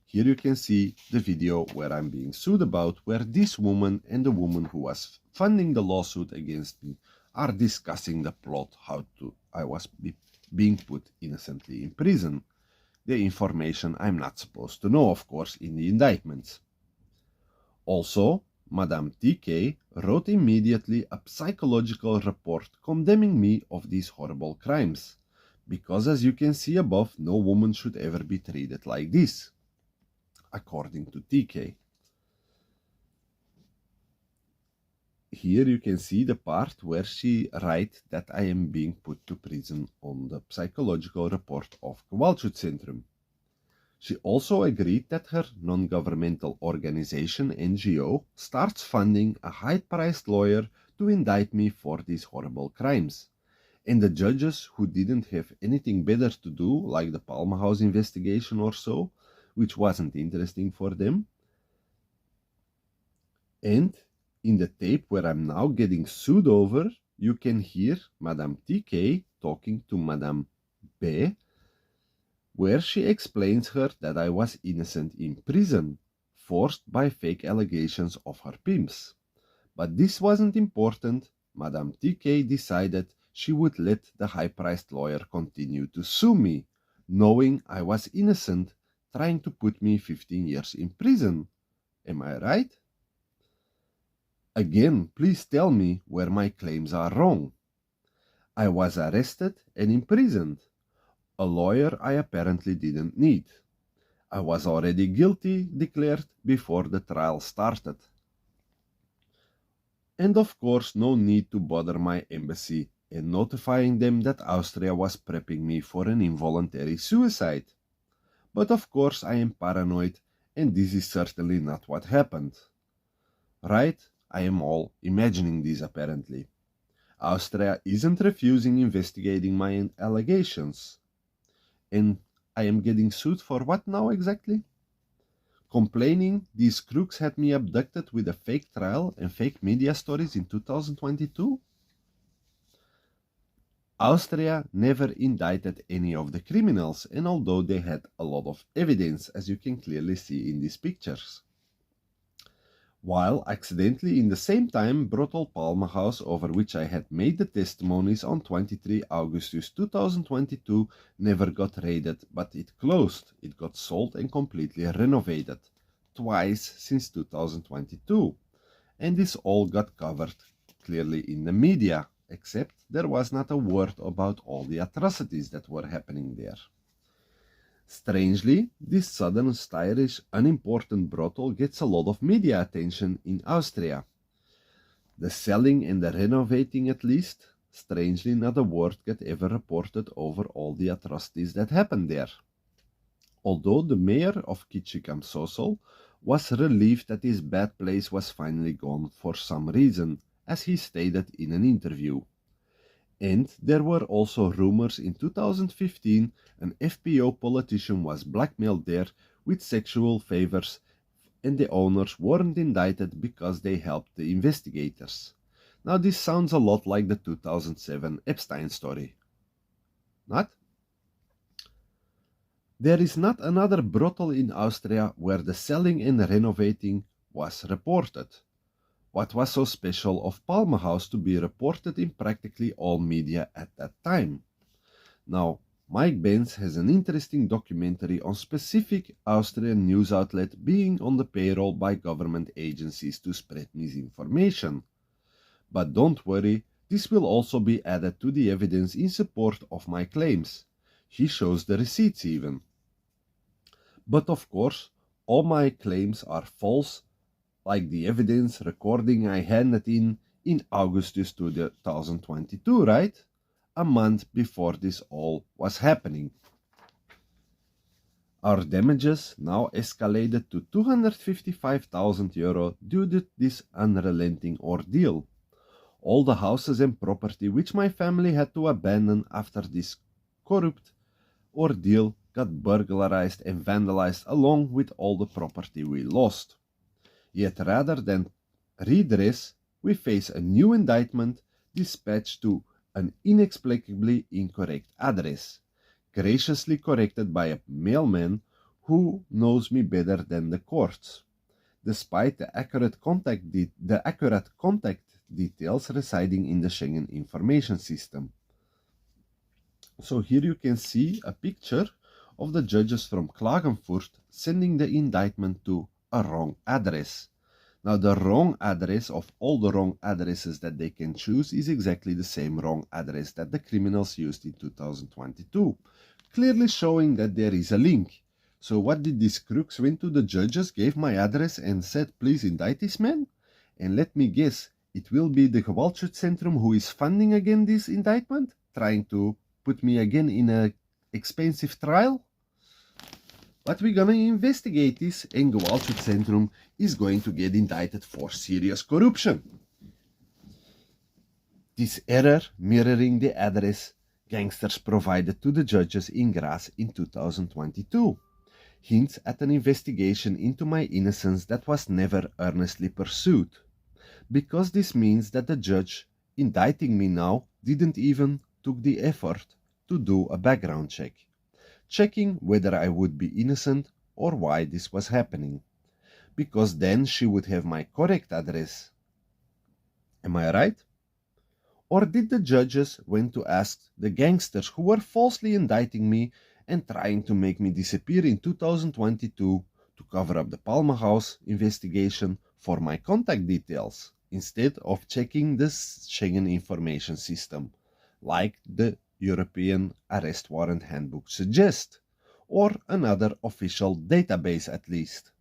Here you can see the video where I'm being sued about, where this woman and the woman who was funding the lawsuit against me are discussing the plot how I was being put innocently in prison. The information I'm not supposed to know, of course, in the indictments. Also, Madame TK wrote immediately a psychological report condemning me of these horrible crimes, because as you can see above, no woman should ever be treated like this, according to TK. Here you can see the part where she writes that I am being put to prison on the psychological report of Gewaltschutzcentrum. She also agreed that her non-governmental organization, NGO, starts funding a high-priced lawyer to indict me for these horrible crimes. And the judges who didn't have anything better to do, like the Palma House investigation or so, which wasn't interesting for them. And in the tape where I'm now getting sued over, you can hear Madame TK talking to Madame B, where she explains her that I was innocent in prison, forced by fake allegations of her pimps. But this wasn't important. Madame TK decided she would let the high-priced lawyer continue to sue me, knowing I was innocent, trying to put me 15 years in prison. Am I right? Again, please tell me where my claims are wrong. I was arrested and imprisoned. A lawyer I apparently didn't need. I was already guilty declared before the trial started. And of course, no need to bother my embassy and notifying them that Austria was prepping me for an involuntary suicide. But of course I am paranoid, and this is certainly not what happened. Right? I am all imagining this apparently. Austria isn't refusing investigating my allegations. And I am getting sued for what now exactly? Complaining these crooks had me abducted with a fake trial and fake media stories in 2022? Austria never indicted any of the criminals, and although they had a lot of evidence, as you can clearly see in these pictures. While accidentally in the same time brothel Palma House, over which I had made the testimonies on 23 Augustus 2022, never got raided, but it closed. It got sold and completely renovated, twice since 2022. And this all got covered clearly in the media, except there was not a word about all the atrocities that were happening there. Strangely, this southern stylish, unimportant brothel gets a lot of media attention in Austria. The selling and the renovating at least, strangely not a word got ever reported over all the atrocities that happened there. Although the mayor of Kicikam was relieved that his bad place was finally gone for some reason, as he stated in an interview. And there were also rumors in 2015 an FPO politician was blackmailed there with sexual favors, and the owners weren't indicted because they helped the investigators. Now this sounds a lot like the 2007 Epstein story. Not? There is not another brothel in Austria where the selling and renovating was reported. What was so special of Palma House to be reported in practically all media at that time? Now, Mike Benz has an interesting documentary on specific Austrian news outlet being on the payroll by government agencies to spread misinformation. But don't worry, this will also be added to the evidence in support of my claims. He shows the receipts even. But of course, all my claims are false, like the evidence recording I handed in August 2022, right? A month before this all was happening. Our damages now escalated to 255,000 euro due to this unrelenting ordeal. All the houses and property which my family had to abandon after this corrupt ordeal got burglarized and vandalized along with all the property we lost. Yet rather than redress, we face a new indictment dispatched to an inexplicably incorrect address, graciously corrected by a mailman who knows me better than the courts, despite the accurate contact details residing in the Schengen information system. So here you can see a picture of the judges from Klagenfurt sending the indictment to a wrong address. Now the wrong address of all the wrong addresses that they can choose is exactly the same wrong address that the criminals used in 2022, clearly showing that there is a link. So what did these crooks went to the judges, gave my address and said, please indict this man? And let me guess, it will be the Gewaltschutzcentrum who is funding again this indictment, trying to put me again in an expensive trial? But we're gonna investigate this, and Gewaltschutzcentrum is going to get indicted for serious corruption. This error mirroring the address gangsters provided to the judges in Graz in 2022 hints at an investigation into my innocence that was never earnestly pursued, because this means that the judge indicting me now didn't even took the effort to do a background check, checking whether I would be innocent or why this was happening, because then she would have my correct address. Am I right? Or did the judges went to ask the gangsters who were falsely indicting me and trying to make me disappear in 2022 to cover up the Palma House investigation for my contact details, instead of checking the Schengen information system, like the European arrest warrant handbook suggests, or another official database at least.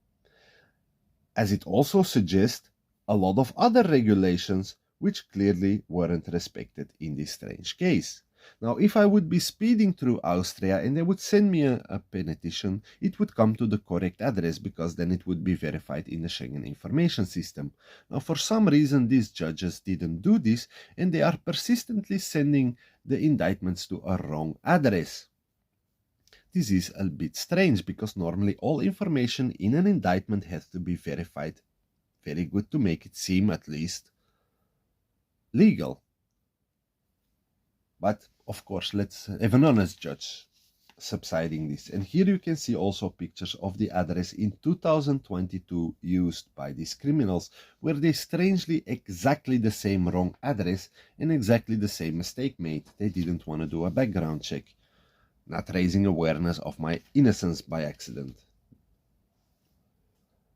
As it also suggests a lot of other regulations which clearly weren't respected in this strange case, Now, if I would be speeding through Austria and they would send me a petition, it would come to the correct address because then it would be verified in the Schengen information system. Now, for some reason, these judges didn't do this and they are persistently sending the indictments to a wrong address. This is a bit strange because normally all information in an indictment has to be verified very good to make it seem at least legal. But of course, let's have an honest judge subsiding this. And here you can see also pictures of the address in 2022 used by these criminals, where they strangely exactly the same wrong address and exactly the same mistake made. They didn't want to do a background check, not raising awareness of my innocence by accident.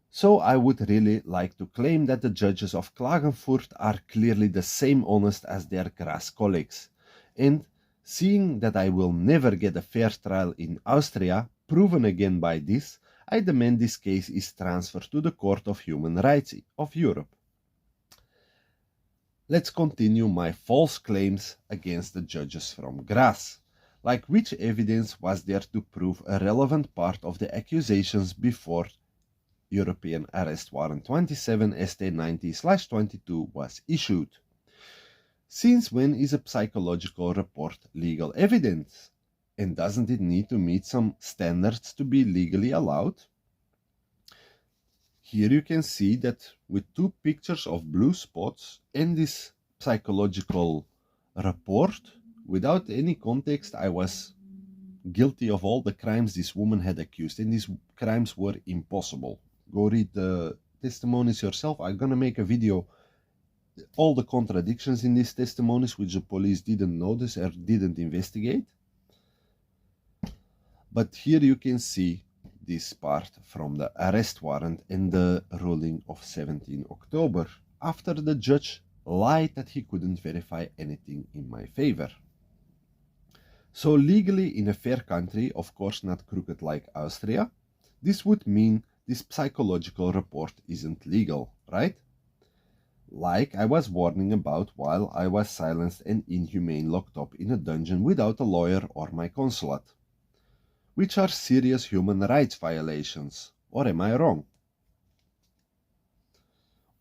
So I would really like to claim that the judges of Klagenfurt are clearly the same honest as their Graz colleagues. And seeing that I will never get a fair trial in Austria, proven again by this, I demand this case is transferred to the Court of Human Rights of Europe. Let's continue my false claims against the judges from Graz. Like, which evidence was there to prove a relevant part of the accusations before European Arrest Warrant 27 ST90/22 was issued? Since when is a psychological report legal evidence? And doesn't it need to meet some standards to be legally allowed? Here you can see that with two pictures of blue spots and this psychological report, without any context, I was guilty of all the crimes this woman had accused, and these crimes were impossible. Go read the testimonies yourself. I'm gonna make a video, all the contradictions in these testimonies which the police didn't notice or didn't investigate. But here you can see this part from the arrest warrant and the ruling of 17 October, after the judge lied that he couldn't verify anything in my favor. So legally in a fair country, of course not crooked like Austria, this would mean this psychological report isn't legal, right? Like I was warning about while I was silenced and inhumane locked up in a dungeon without a lawyer or my consulate, which are serious human rights violations, or am I wrong?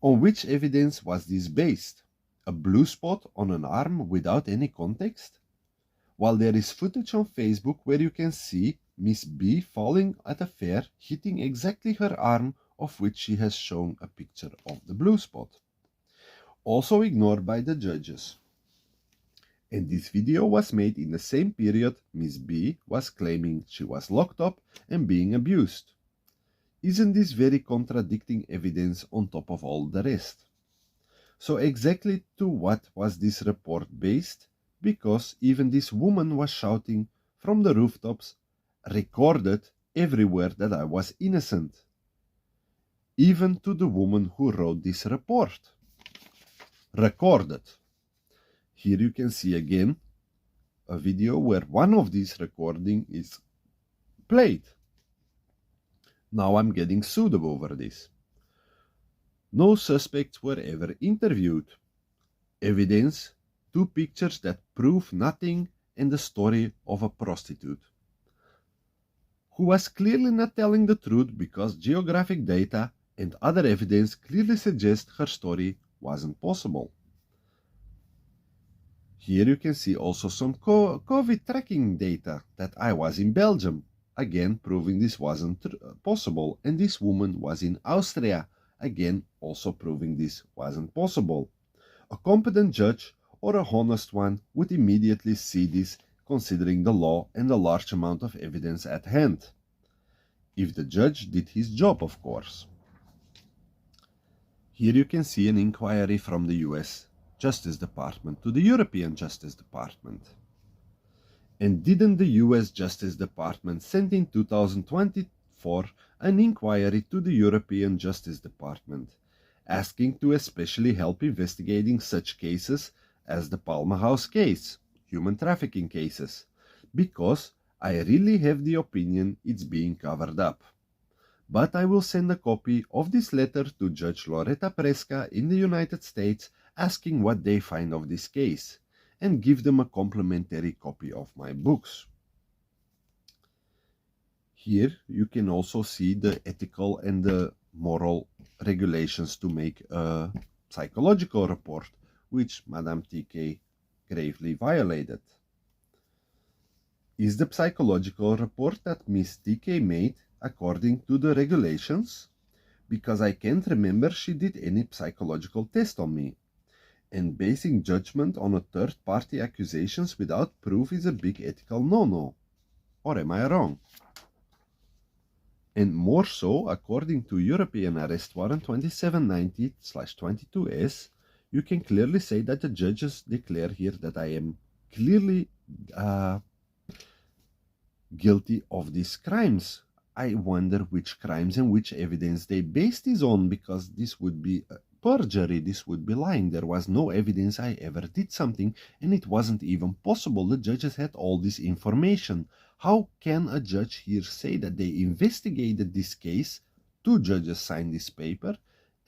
On which evidence was this based? A blue spot on an arm without any context? While there is footage on Facebook where you can see Miss B falling at a fair, hitting exactly her arm, of which she has shown a picture of the blue spot. Also ignored by the judges. And this video was made in the same period Miss B was claiming she was locked up and being abused. Isn't this very contradicting evidence on top of all the rest? So exactly to what was this report based? Because even this woman was shouting from the rooftops, recorded everywhere, that I was innocent. Even to the woman who wrote this report. Recorded. Here you can see again a video where one of these recordings is played. Now I'm getting sued over this. No suspects were ever interviewed. Evidence, two pictures that prove nothing, and the story of a prostitute who was clearly not telling the truth because geographic data and other evidence clearly suggest her story wasn't possible. Here you can see also some COVID tracking data that I was in Belgium, again proving this wasn't possible, and this woman was in Austria, again also proving this wasn't possible. A competent judge or a honest one would immediately see this, considering the law and the large amount of evidence at hand. If the judge did his job, of course. Here you can see an inquiry from the US Justice Department to the European Justice Department. And didn't the US Justice Department send in 2024 an inquiry to the European Justice Department, asking to especially help investigating such cases as the Palma House case, human trafficking cases, because I really have the opinion it's being covered up. But I will send a copy of this letter to Judge Loretta Preska in the United States, asking what they find of this case. and give them a complimentary copy of my books. Here you can also see the ethical and the moral regulations to make a psychological report, which Madame TK gravely violated. Is the psychological report that Miss TK made according to the regulations? Because I can't remember she did any psychological test on me. And basing judgment on a third-party accusations without proof is a big ethical no-no. Or am I wrong? And more so, according to European Arrest Warrant 2790/22S, you can clearly say that the judges declare here that I am clearly guilty of these crimes. I wonder which crimes and which evidence they based this on, because this would be perjury, this would be lying. There was no evidence I ever did something, and it wasn't even possible. The judges had all this information. How can a judge here say that they investigated this case, two judges signed this paper,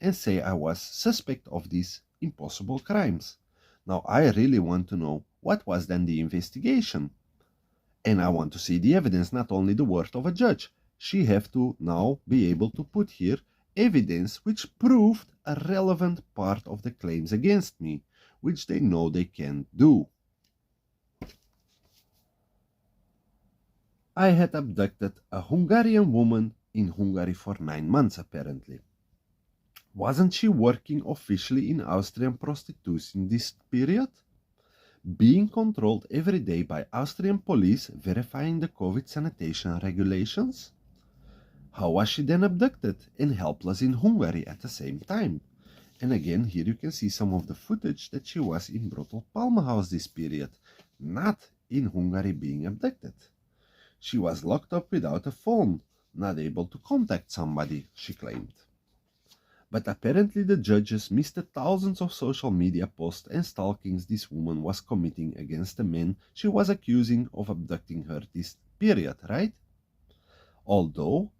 and say I was suspect of these impossible crimes? Now I really want to know what was then the investigation. And I want to see the evidence, not only the word of a judge. She have to now be able to put here evidence which proved a relevant part of the claims against me, which they know they can't do. I had abducted a Hungarian woman in Hungary for 9 months, apparently. Wasn't she working officially in Austrian prostitution this period? Being controlled every day by Austrian police verifying the COVID sanitation regulations? How was she then abducted and helpless in Hungary at the same time? And again, here you can see some of the footage that she was in Brothel Palma House this period, not in Hungary being abducted. She was locked up without a phone, not able to contact somebody, she claimed. But apparently the judges missed the thousands of social media posts and stalkings this woman was committing against the men she was accusing of abducting her this period, right? Although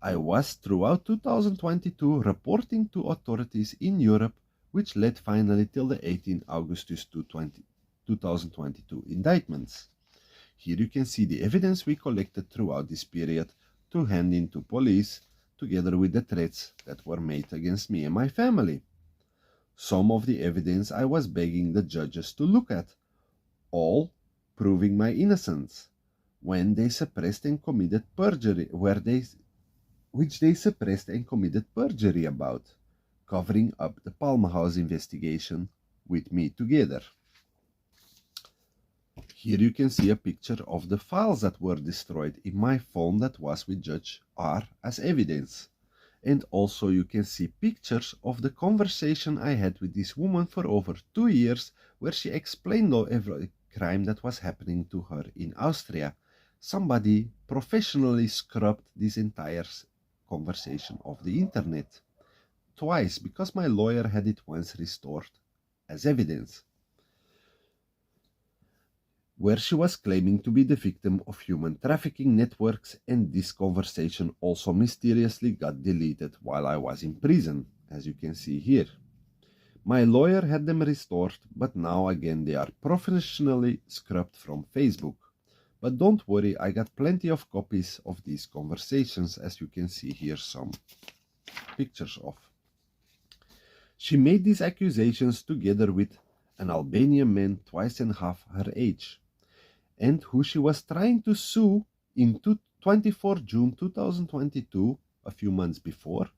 I was throughout 2022 reporting to authorities in Europe, which led finally till the 18th August 2022 indictments. Here you can see the evidence we collected throughout this period to hand in to police, together with the threats that were made against me and my family. Some of the evidence I was begging the judges to look at, all proving my innocence, when they suppressed and committed perjury, which they suppressed and committed perjury about, covering up the Palma House investigation with me together. Here you can see a picture of the files that were destroyed in my phone that was with Judge R as evidence. And also you can see pictures of the conversation I had with this woman for over 2 years, where she explained every crime that was happening to her in Austria. Somebody professionally scrubbed this entire conversation off the internet. Twice, because my lawyer had it once restored as evidence, where she was claiming to be the victim of human trafficking networks, and this conversation also mysteriously got deleted while I was in prison, as you can see here. My lawyer had them restored, but now again they are professionally scrubbed from Facebook. But don't worry, I got plenty of copies of these conversations, as you can see here some pictures of. She made these accusations together with an Albanian man twice and half her age, and who she was trying to sue in 24 June 2022, a few months before,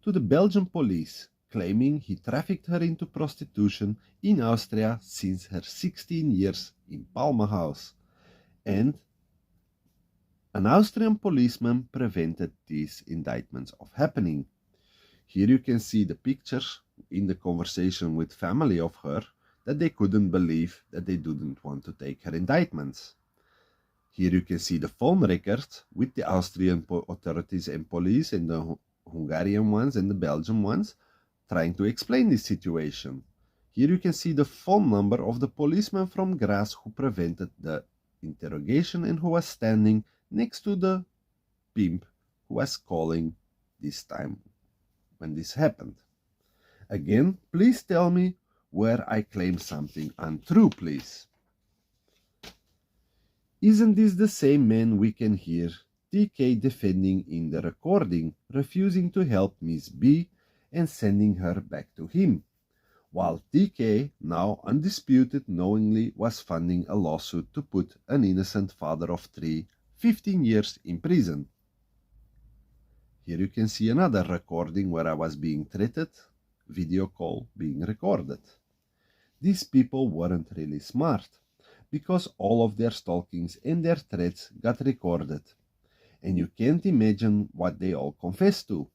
to the Belgian police, claiming he trafficked her into prostitution in Austria since her 16 years in Palma House. And an Austrian policeman prevented these indictments of happening. Here you can see the pictures in the conversation with family of her, that they couldn't believe that they didn't want to take her indictments. Here you can see the phone records with the Austrian authorities and police, and the Hungarian ones and the Belgian ones, trying to explain this situation. Here you can see the phone number of the policeman from Graz who prevented the interrogation and who was standing next to the pimp who was calling this time when this happened. Again, please tell me where I claim something untrue, please. Isn't this the same man we can hear TK defending in the recording, refusing to help Miss B and sending her back to him, while TK, now undisputed, knowingly was funding a lawsuit to put an innocent father of 3 15 years in prison? Here you can see another recording where I was being threatened, video call being recorded. These people weren't really smart, because all of their stalkings and their threats got recorded, and you can't imagine what they all confessed to.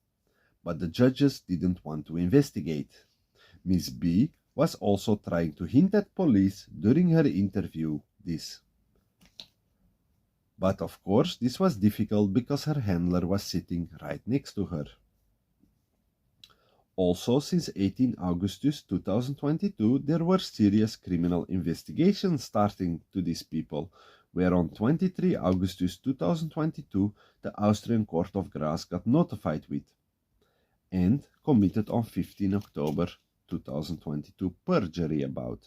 But the judges didn't want to investigate. Miss B was also trying to hint at police during her interview this. But of course this was difficult because her handler was sitting right next to her. Also, since 18 Augustus 2022, there were serious criminal investigations starting to these people, where on 23 Augustus 2022, the Austrian Court of Grace got notified with, and committed on 15 October 2022 perjury about.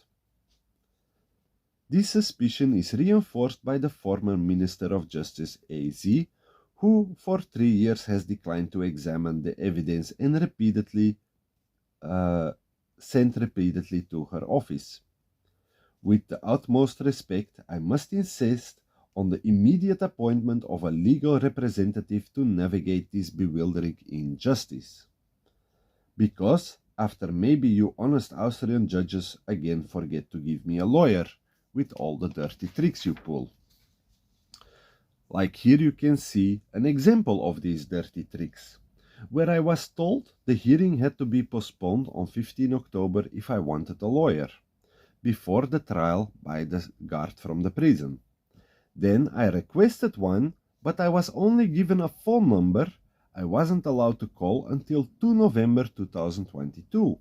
This suspicion is reinforced by the former Minister of Justice AZ, who for 3 years has declined to examine the evidence and sent repeatedly to her office. With the utmost respect, I must insist on the immediate appointment of a legal representative to navigate this bewildering injustice. Because, after maybe you honest Austrian judges again forget to give me a lawyer, with all the dirty tricks you pull. Like here you can see an example of these dirty tricks, where I was told the hearing had to be postponed on 15 October if I wanted a lawyer, before the trial by the guard from the prison. Then I requested one, but I was only given a phone number. I wasn't allowed to call until 2 November 2022.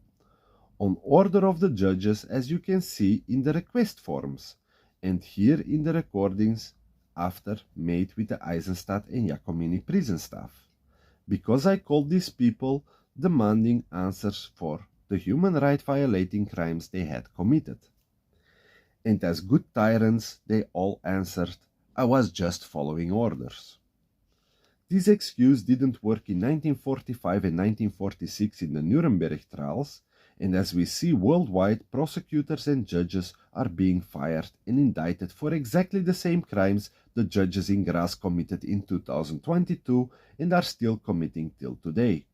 On order of the judges, as you can see in the request forms, and here in the recordings after made with the Eisenstadt and Giacomini prison staff, because I called these people demanding answers for the human right violating crimes they had committed. And as good tyrants, they all answered, I was just following orders. This excuse didn't work in 1945 and 1946 in the Nuremberg trials, and as we see worldwide, prosecutors and judges are being fired and indicted for exactly the same crimes the judges in Graz committed in 2022 and are still committing till today.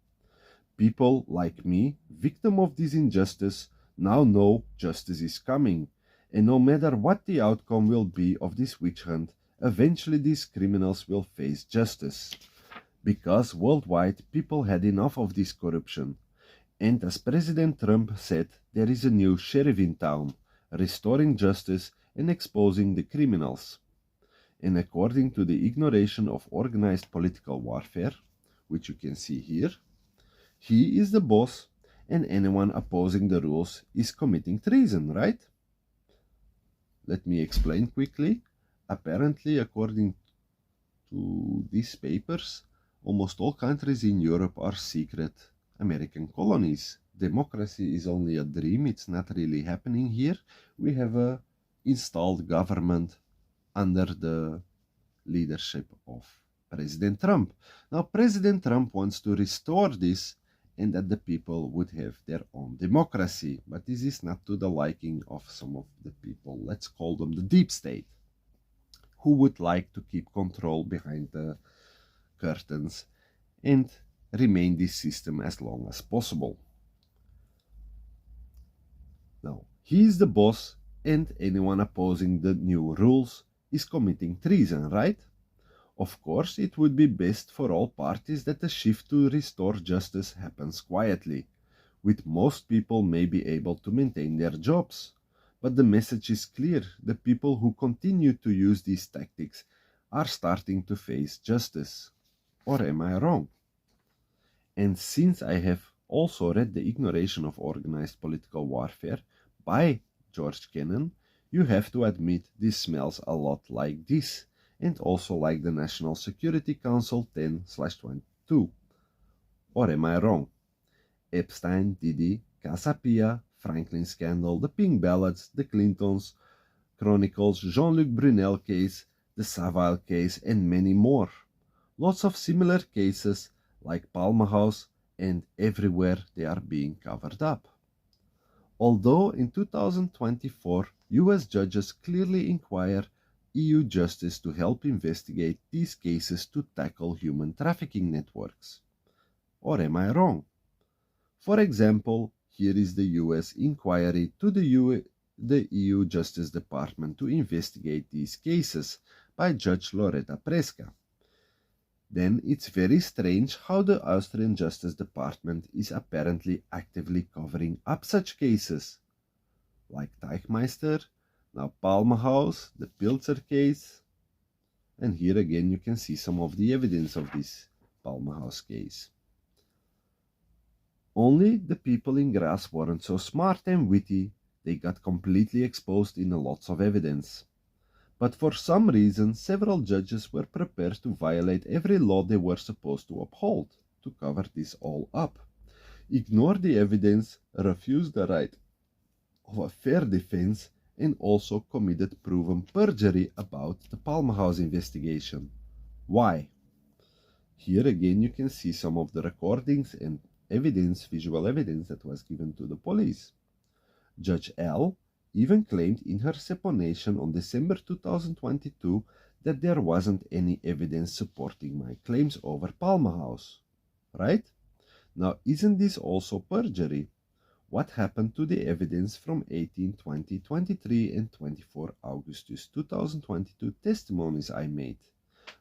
People like me, victim of this injustice, now know justice is coming, and no matter what the outcome will be of this witch hunt, eventually these criminals will face justice. Because worldwide people had enough of this corruption. And as President Trump said, there is a new sheriff in town, restoring justice and exposing the criminals. And according to the ignoration of organized political warfare, which you can see here, he is the boss, and anyone opposing the rules is committing treason, right? Let me explain quickly. Apparently, according to these papers, almost all countries in Europe are secret American colonies. Democracy is only a dream, it's not really happening here. We have a installed government under the leadership of President Trump. Now, President Trump wants to restore this and that the people would have their own democracy, but this is not to the liking of some of the people, let's call them the deep state, who would like to keep control behind the curtains and remain this system as long as possible. Now, he is the boss, and anyone opposing the new rules is committing treason, right? Of course, it would be best for all parties that the shift to restore justice happens quietly, with most people may be able to maintain their jobs. But the message is clear: the people who continue to use these tactics are starting to face justice. Or am I wrong? And since I have also read The Ignoration of Organized Political Warfare by George Kennan, you have to admit this smells a lot like this, and also like the National Security Council 10/22. Or am I wrong? Epstein, Didi, Casapia, Franklin scandal, the pink ballots, the Clintons chronicles, Jean-Luc Brunel case, the Savile case, and many more. Lots of similar cases like Palmer House, and everywhere they are being covered up. Although in 2024, US judges clearly inquire EU justice to help investigate these cases to tackle human trafficking networks. Or am I wrong? For example, here is the US inquiry to the EU Justice Department to investigate these cases by Judge Loretta Preska. Then it's very strange how the Austrian Justice Department is apparently actively covering up such cases, like Teichmeister, now Palmer House, the Pilzer case, and here again you can see some of the evidence of this Palmer House case. Only the people in Graz weren't so smart and witty, they got completely exposed in lots of evidence. But for some reason, several judges were prepared to violate every law they were supposed to uphold to cover this all up, ignore the evidence, refuse the right of a fair defense, and also committed proven perjury about the Palmer House investigation. Why? Here again you can see some of the recordings and evidence, visual evidence that was given to the police. Judge L even claimed in her supposition on December 2022 that there wasn't any evidence supporting my claims over Palmer House. Right? Now, isn't this also perjury? What happened to the evidence from 18, 20, 23 and 24 August 2022 testimonies I made,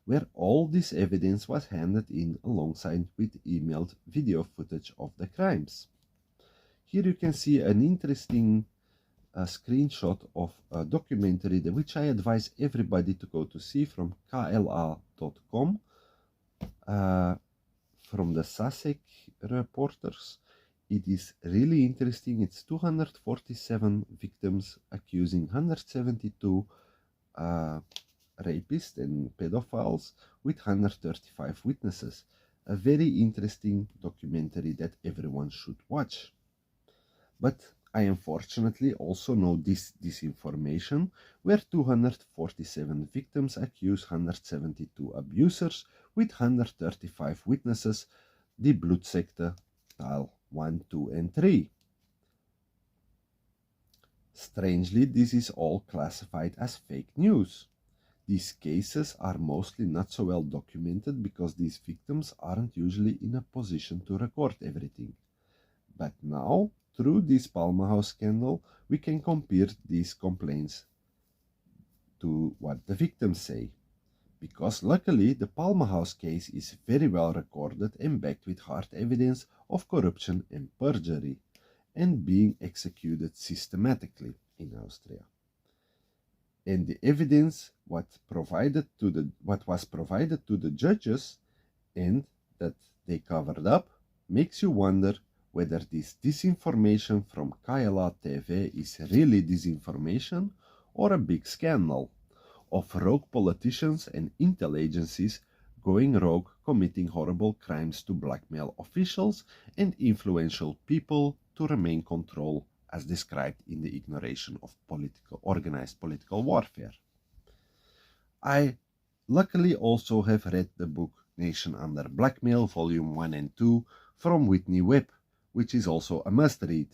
where all this evidence was handed in alongside with emailed video footage of the crimes? Here you can see an interesting screenshot of a documentary which I advise everybody to go to see from kla.com from the Sussex reporters. It is really interesting. It's 247 victims accusing 172 rapists and pedophiles with 135 witnesses. A very interesting documentary that everyone should watch. But I unfortunately also know this disinformation, where 247 victims accuse 172 abusers with 135 witnesses, the bloedsekte style 1, 2 and 3. Strangely, this is all classified as fake news. These cases are mostly not so well documented because these victims aren't usually in a position to record everything. But now, through this Palmer House scandal, we can compare these complaints to what the victims say. Because luckily, the Palmer House case is very well recorded and backed with hard evidence of corruption and perjury, and being executed systematically in Austria. And the evidence what was provided to the judges and that they covered up makes you wonder whether this disinformation from KLA TV is really disinformation or a big scandal of rogue politicians and intel agencies going rogue, committing horrible crimes to blackmail officials and influential people to remain control, as described in the ignoration of organized political warfare. I luckily also have read the book Nation Under Blackmail, Volume 1 and 2 from Whitney Webb, which is also a must-read.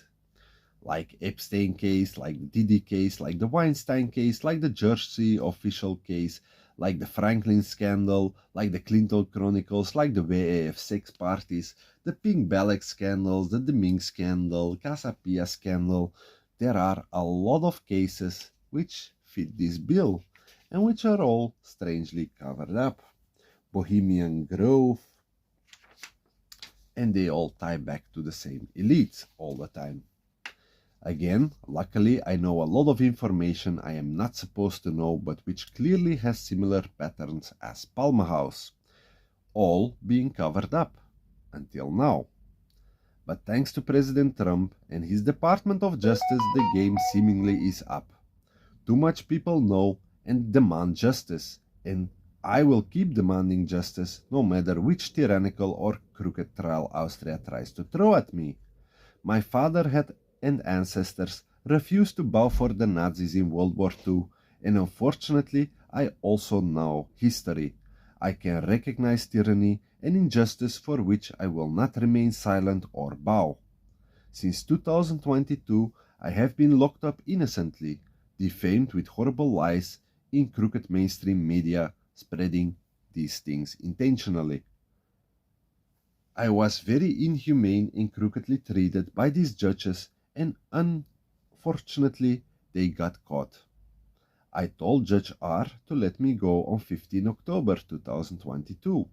Like Epstein case, like the Diddy case, like the Weinstein case, like the Jersey official case, like the Franklin scandal, like the Clinton Chronicles, like the WAF sex parties, the Pink Ballet scandals, the Deming scandal, Dissappear scandal. There are a lot of cases which fit this bill and which are all strangely covered up. Bohemian Grove, and they all tie back to the same elites all the time. Again, luckily I know a lot of information I am not supposed to know, but which clearly has similar patterns as Palmer House, all being covered up until now. But thanks to President Trump and his Department of Justice, the game seemingly is up. Too much people know and demand justice, and I will keep demanding justice no matter which tyrannical or crooked trial Austria tries to throw at me. My father had and ancestors refused to bow for the Nazis in World War II, and unfortunately I also know history. I can recognize tyranny and injustice for which I will not remain silent or bow. Since 2022, I have been locked up innocently, defamed with horrible lies in crooked mainstream media, spreading these things intentionally. I was very inhumane and crookedly treated by these judges, and unfortunately, they got caught. I told Judge R to let me go on 15 October 2022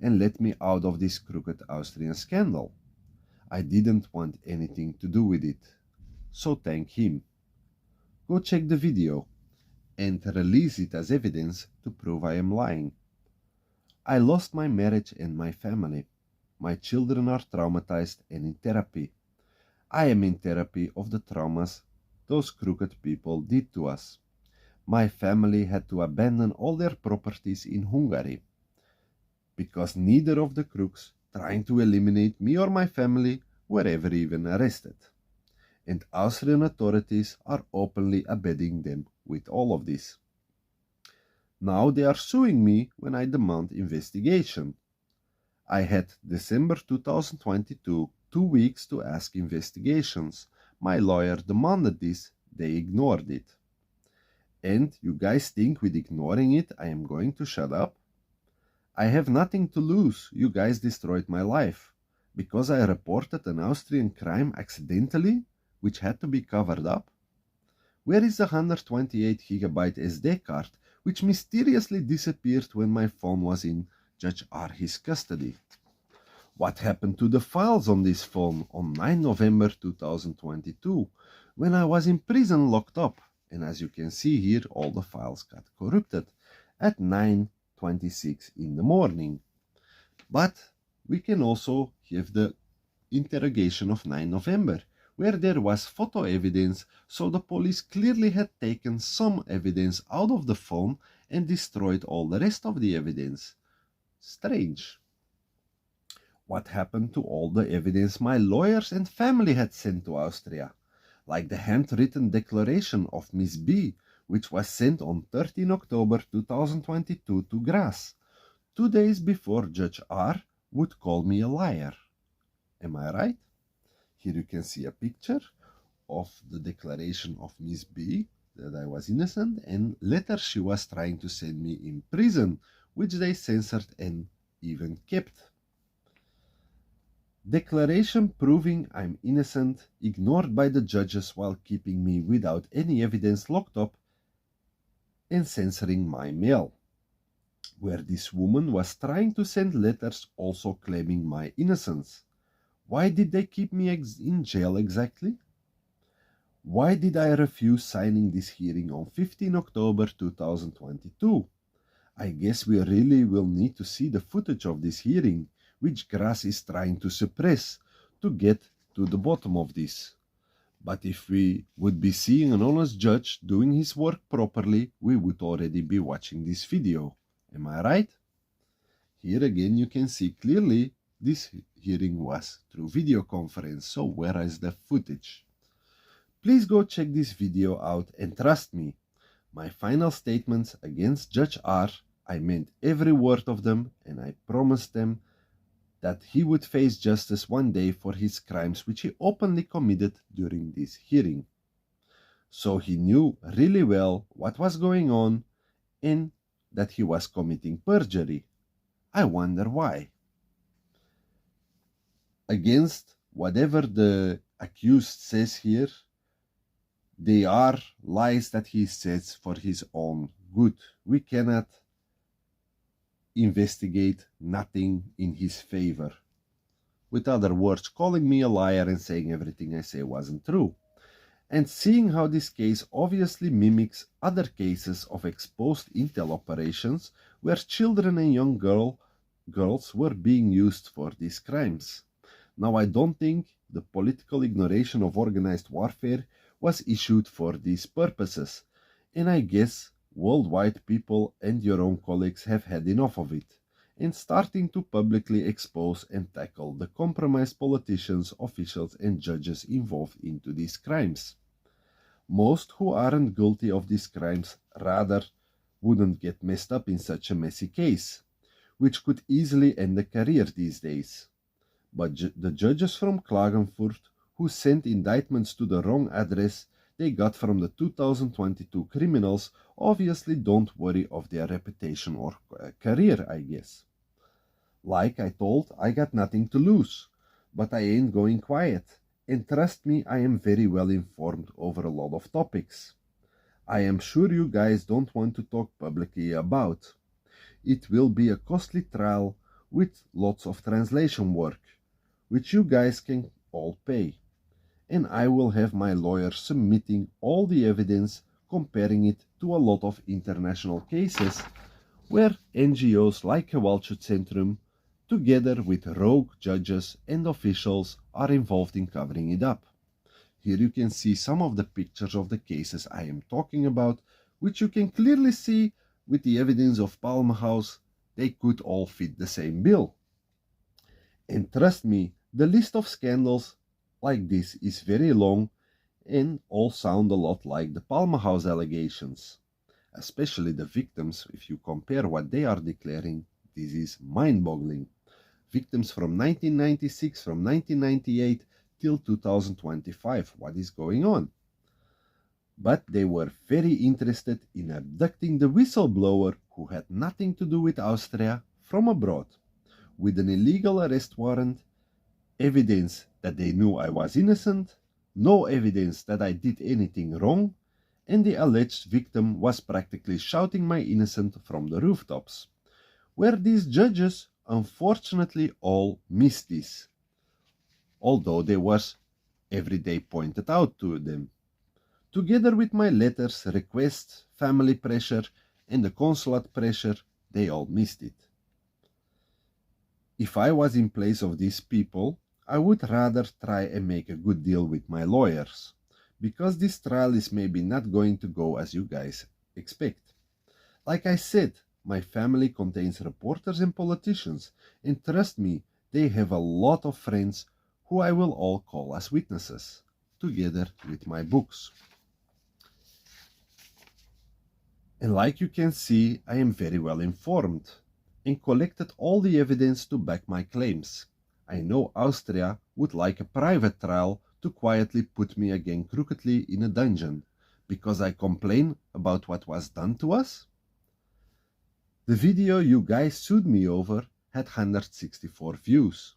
and let me out of this crooked Austrian scandal. I didn't want anything to do with it, so thank him. Go check the video and release it as evidence to prove I am lying. I lost my marriage and my family. My children are traumatized and in therapy. I am in therapy of the traumas those crooked people did to us. My family had to abandon all their properties in Hungary because neither of the crooks trying to eliminate me or my family were ever even arrested. And Austrian authorities are openly abetting them with all of this. Now they are suing me when I demand investigation. I had December 2022, 2 weeks to ask investigations. My lawyer demanded this, they ignored it. And you guys think with ignoring it I am going to shut up? I have nothing to lose, you guys destroyed my life. Because I reported an Austrian crime accidentally, which had to be covered up? Where is the 128 gigabyte SD card, which mysteriously disappeared when my phone was in Judge Arhi's custody? What happened to the files on this phone on 9 November 2022, when I was in prison locked up? And as you can see here, all the files got corrupted at 9:26 in the morning. But we can also have the interrogation of 9 November, where there was photo evidence, so the police clearly had taken some evidence out of the phone and destroyed all the rest of the evidence. Strange. What happened to all the evidence my lawyers and family had sent to Austria? Like the handwritten declaration of Miss B, which was sent on 13 October 2022 to Graz, 2 days before Judge R would call me a liar. Am I right? Here you can see a picture of the declaration of Miss B, that I was innocent, and letters she was trying to send me in prison, which they censored and even kept. Declaration proving I'm innocent, ignored by the judges while keeping me without any evidence locked up and censoring my mail, where this woman was trying to send letters also claiming my innocence. Why did they keep me in jail exactly? Why did I refuse signing this hearing on 15 October 2022? I guess we really will need to see the footage of this hearing, which Graz is trying to suppress, to get to the bottom of this. But if we would be seeing an honest judge doing his work properly, we would already be watching this video. Am I right? Here again you can see clearly this hearing was through video conference, so where is the footage? Please go check this video out and trust me, my final statements against Judge R, I meant every word of them, and I promised them that he would face justice one day for his crimes which he openly committed during this hearing. So he knew really well what was going on and that he was committing perjury. I wonder why. Against whatever the accused says here, they are lies that he says for his own good. We cannot investigate nothing in his favor. With other words, calling me a liar and saying everything I say wasn't true. And seeing how this case obviously mimics other cases of exposed intel operations where children and young girls were being used for these crimes. Now, I don't think the political ignoration of organized warfare was issued for these purposes, and I guess worldwide people and your own colleagues have had enough of it, and starting to publicly expose and tackle the compromised politicians, officials and judges involved into these crimes. Most who aren't guilty of these crimes rather wouldn't get messed up in such a messy case, which could easily end a career these days. But the judges from Klagenfurt who sent indictments to the wrong address they got from the 2022 criminals obviously don't worry of their reputation or career, I guess. Like I told, I got nothing to lose, but I ain't going quiet. And trust me, I am very well informed over a lot of topics. I am sure you guys don't want to talk publicly about. It will be a costly trial with lots of translation work, which you guys can all pay. And I will have my lawyer submitting all the evidence, comparing it to a lot of international cases where NGOs like Gewaltschutzcentrum, together with rogue judges and officials, are involved in covering it up. Here you can see some of the pictures of the cases I am talking about, which you can clearly see with the evidence of Palmhaus, they could all fit the same bill. And trust me, the list of scandals like this is very long and all sound a lot like the Palmhaus allegations. Especially the victims, if you compare what they are declaring, this is mind-boggling. Victims from 1996, from 1998 till 2025, what is going on? But they were very interested in abducting the whistleblower who had nothing to do with Austria from abroad, with an illegal arrest warrant, evidence that they knew I was innocent, no evidence that I did anything wrong, and the alleged victim was practically shouting my innocence from the rooftops, where these judges unfortunately all missed this, although they was every day pointed out to them. Together with my letters, requests, family pressure, and the consulate pressure, they all missed it. If I was in place of these people, I would rather try and make a good deal with my lawyers, because this trial is maybe not going to go as you guys expect. Like I said, my family contains reporters and politicians, and trust me, they have a lot of friends who I will all call as witnesses, together with my books. And like you can see, I am very well informed, and collected all the evidence to back my claims. I know Austria would like a private trial to quietly put me again crookedly in a dungeon, because I complain about what was done to us. The video you guys sued me over had 164 views.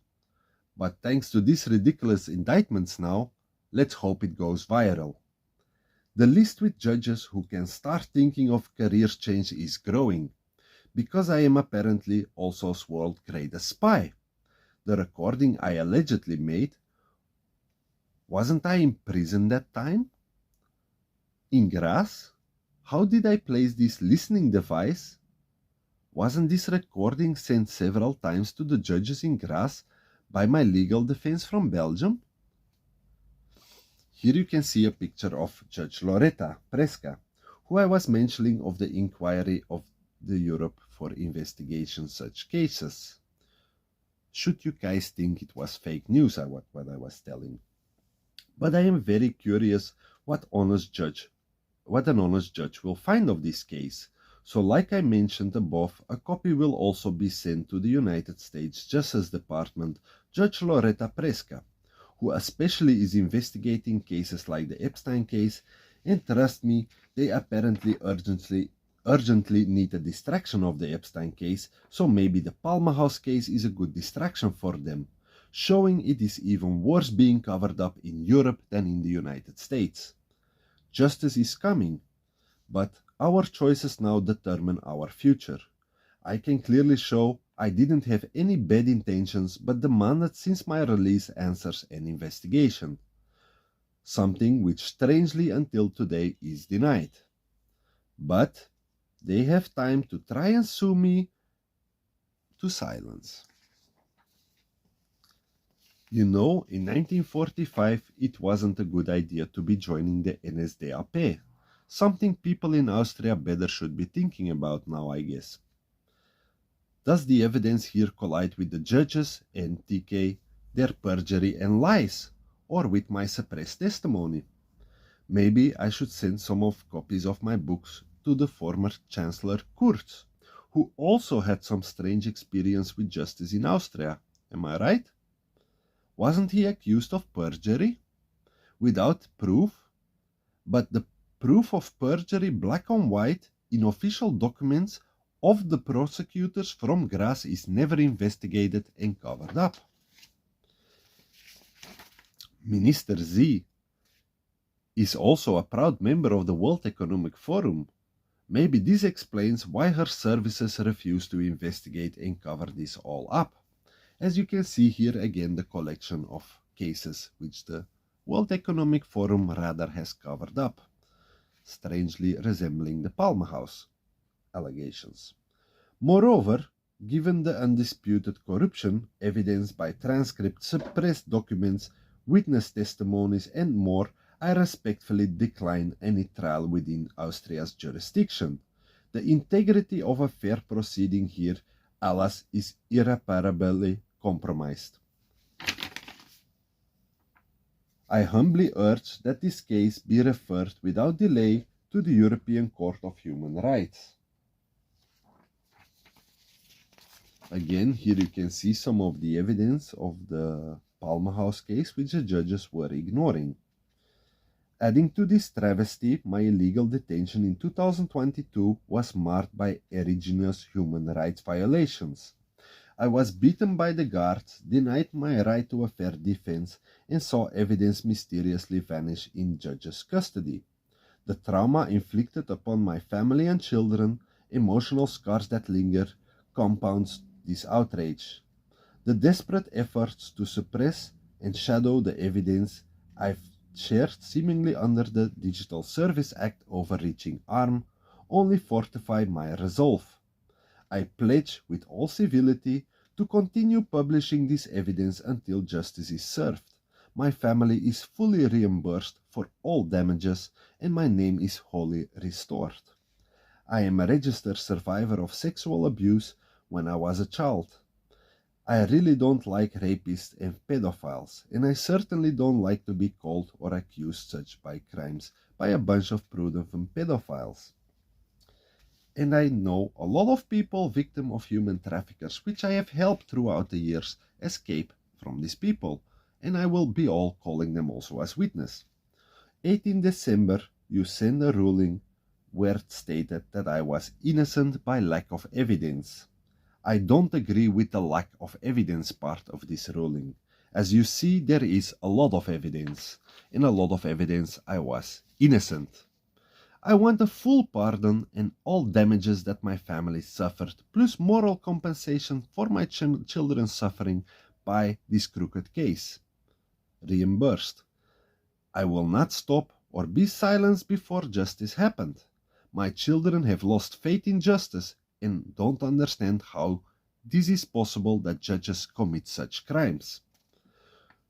But thanks to these ridiculous indictments now, let's hope it goes viral. The list with judges who can start thinking of career change is growing, because I am apparently also world's greatest spy. The recording I allegedly made, wasn't I in prison that time? In Graz? How did I place this listening device? Wasn't this recording sent several times to the judges in Graz by my legal defense from Belgium? Here you can see a picture of Judge Loretta Presca, who I was mentioning of the inquiry of the Europe for investigation such cases. Should you guys think it was fake news, what I was telling. But I am very curious what an honest judge will find of this case. So like I mentioned above, a copy will also be sent to the United States Justice Department, Judge Loretta Presca, who especially is investigating cases like the Epstein case, and trust me, they apparently urgently need a distraction of the Epstein case, so maybe the Palmhaus case is a good distraction for them, showing it is even worse being covered up in Europe than in the United States. Justice is coming, but our choices now determine our future. I can clearly show I didn't have any bad intentions but demanded since my release answers and investigation, something which strangely until today is denied. But they have time to try and sue me to silence. You know, in 1945 it wasn't a good idea to be joining the NSDAP, something people in Austria better should be thinking about now, I guess. Does the evidence here collide with the judges and TK, their perjury and lies, or with my suppressed testimony? Maybe I should send some of copies of my books to the former Chancellor Kurz, who also had some strange experience with justice in Austria. Am I right? Wasn't he accused of perjury? Without proof? But the proof of perjury black on white in official documents of the prosecutors from Graz is never investigated and covered up. Minister Z is also a proud member of the World Economic Forum. Maybe this explains why her services refuse to investigate and cover this all up. As you can see here again the collection of cases which the World Economic Forum rather has covered up, strangely resembling the Palme House allegations. Moreover, given the undisputed corruption evidenced by transcripts, suppressed documents, witness testimonies and more, I respectfully decline any trial within Austria's jurisdiction. The integrity of a fair proceeding here, alas, is irreparably compromised. I humbly urge that this case be referred without delay to the European Court of Human Rights. Again, here you can see some of the evidence of the Palme House case which the judges were ignoring. Adding to this travesty, my illegal detention in 2022 was marked by egregious human rights violations. I was beaten by the guards, denied my right to a fair defense, and saw evidence mysteriously vanish in judges' custody. The trauma inflicted upon my family and children, emotional scars that linger, compounds this outrage. The desperate efforts to suppress and shadow the evidence I've shared seemingly under the Digital Service Act overreaching arm only fortify my resolve. I pledge with all civility to continue publishing this evidence until justice is served. My family is fully reimbursed for all damages and my name is wholly restored. I am a registered survivor of sexual abuse when I was a child. I really don't like rapists and pedophiles, and I certainly don't like to be called or accused such by crimes by a bunch of prudent pedophiles. And I know a lot of people victim of human traffickers, which I have helped throughout the years escape from these people, and I will be all calling them also as witness. 18 December, you sent a ruling where it stated that I was innocent by lack of evidence. I don't agree with the lack of evidence part of this ruling. As you see, there is a lot of evidence. In a lot of evidence, I was innocent. I want a full pardon and all damages that my family suffered, plus moral compensation for my children's suffering by this crooked case. Reimbursed. I will not stop or be silenced before justice happened. My children have lost faith in justice and don't understand how this is possible that judges commit such crimes.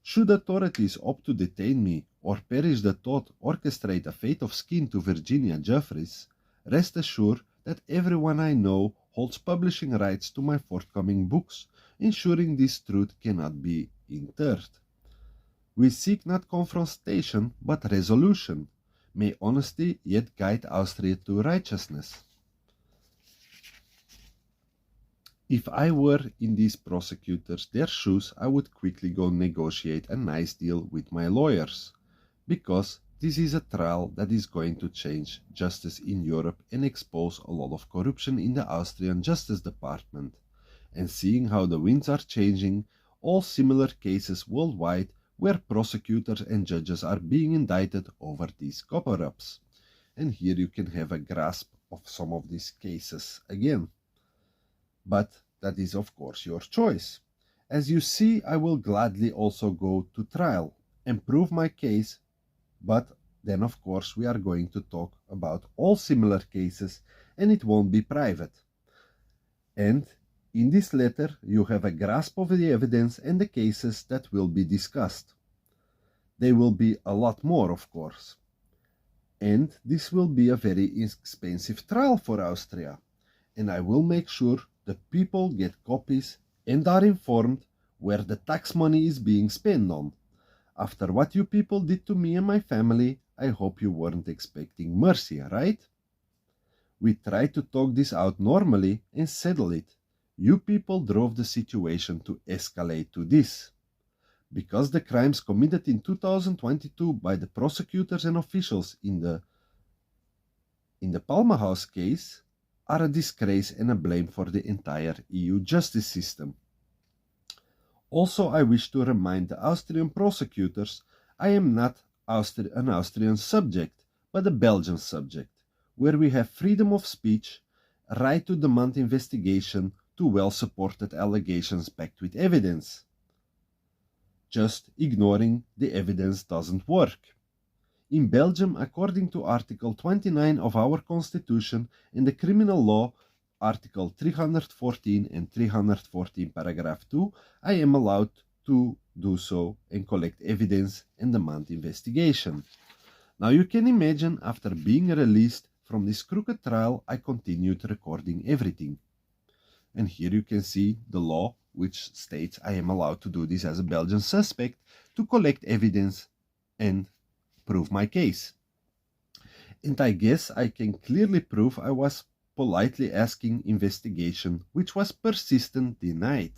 Should authorities opt to detain me or perish the thought orchestrate a fate of skin to Virginia Jeffries, rest assured that everyone I know holds publishing rights to my forthcoming books, ensuring this truth cannot be interred. We seek not confrontation but resolution. May honesty yet guide Austria to righteousness. If I were in these prosecutors' their shoes, I would quickly go negotiate a nice deal with my lawyers, because this is a trial that is going to change justice in Europe and expose a lot of corruption in the Austrian Justice Department. And seeing how the winds are changing, all similar cases worldwide where prosecutors and judges are being indicted over these cover-ups. And here you can have a grasp of some of these cases again. But that is of course your choice. As you see, I will gladly also go to trial and prove my case, but then of course we are going to talk about all similar cases and it won't be private. And in this letter you have a grasp of the evidence and the cases that will be discussed. They will be a lot more, of course. And this will be a very expensive trial for Austria. And I will make sure The people get copies and are informed where the tax money is being spent on. After what you people did to me and my family, I hope you weren't expecting mercy, right? We tried to talk this out normally and settle it. You people drove the situation to escalate to this. Because the crimes committed in 2022 by the prosecutors and officials in the Palma House case are a disgrace and a blame for the entire EU justice system. Also, I wish to remind the Austrian prosecutors I am not an Austrian subject, but a Belgian subject, where we have freedom of speech, right to demand investigation to well-supported allegations backed with evidence. Just ignoring the evidence doesn't work. In Belgium, according to Article 29 of our Constitution and the criminal law, Article 314 and 314 paragraph 2, I am allowed to do so and collect evidence and demand investigation. Now you can imagine, after being released from this crooked trial, I continued recording everything. And here you can see the law, which states I am allowed to do this as a Belgian suspect to collect evidence and prove my case. And I guess I can clearly prove I was politely asking investigation, which was persistent denied.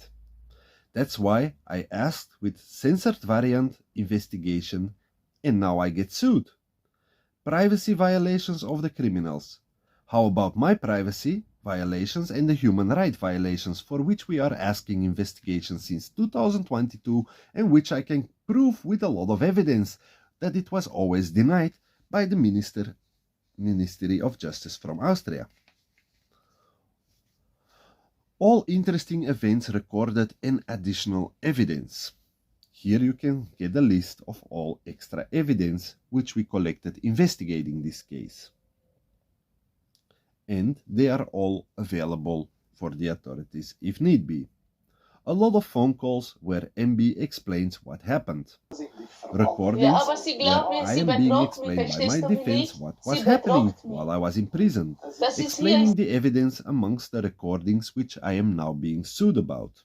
That's why I asked with censored variant investigation, and now I get sued. Privacy violations of the criminals. How about my privacy violations and the human rights violations for which we are asking investigation since 2022 and which I can prove with a lot of evidence that it was always denied by the Ministry of Justice from Austria. All interesting events recorded and additional evidence. Here you can get a list of all extra evidence which we collected investigating this case. And they are all available for the authorities if need be. A lot of phone calls where MB explains what happened. Recordings where I am being explained by my defense what was happening while I was in prison, explaining the evidence amongst the recordings which I am now being sued about.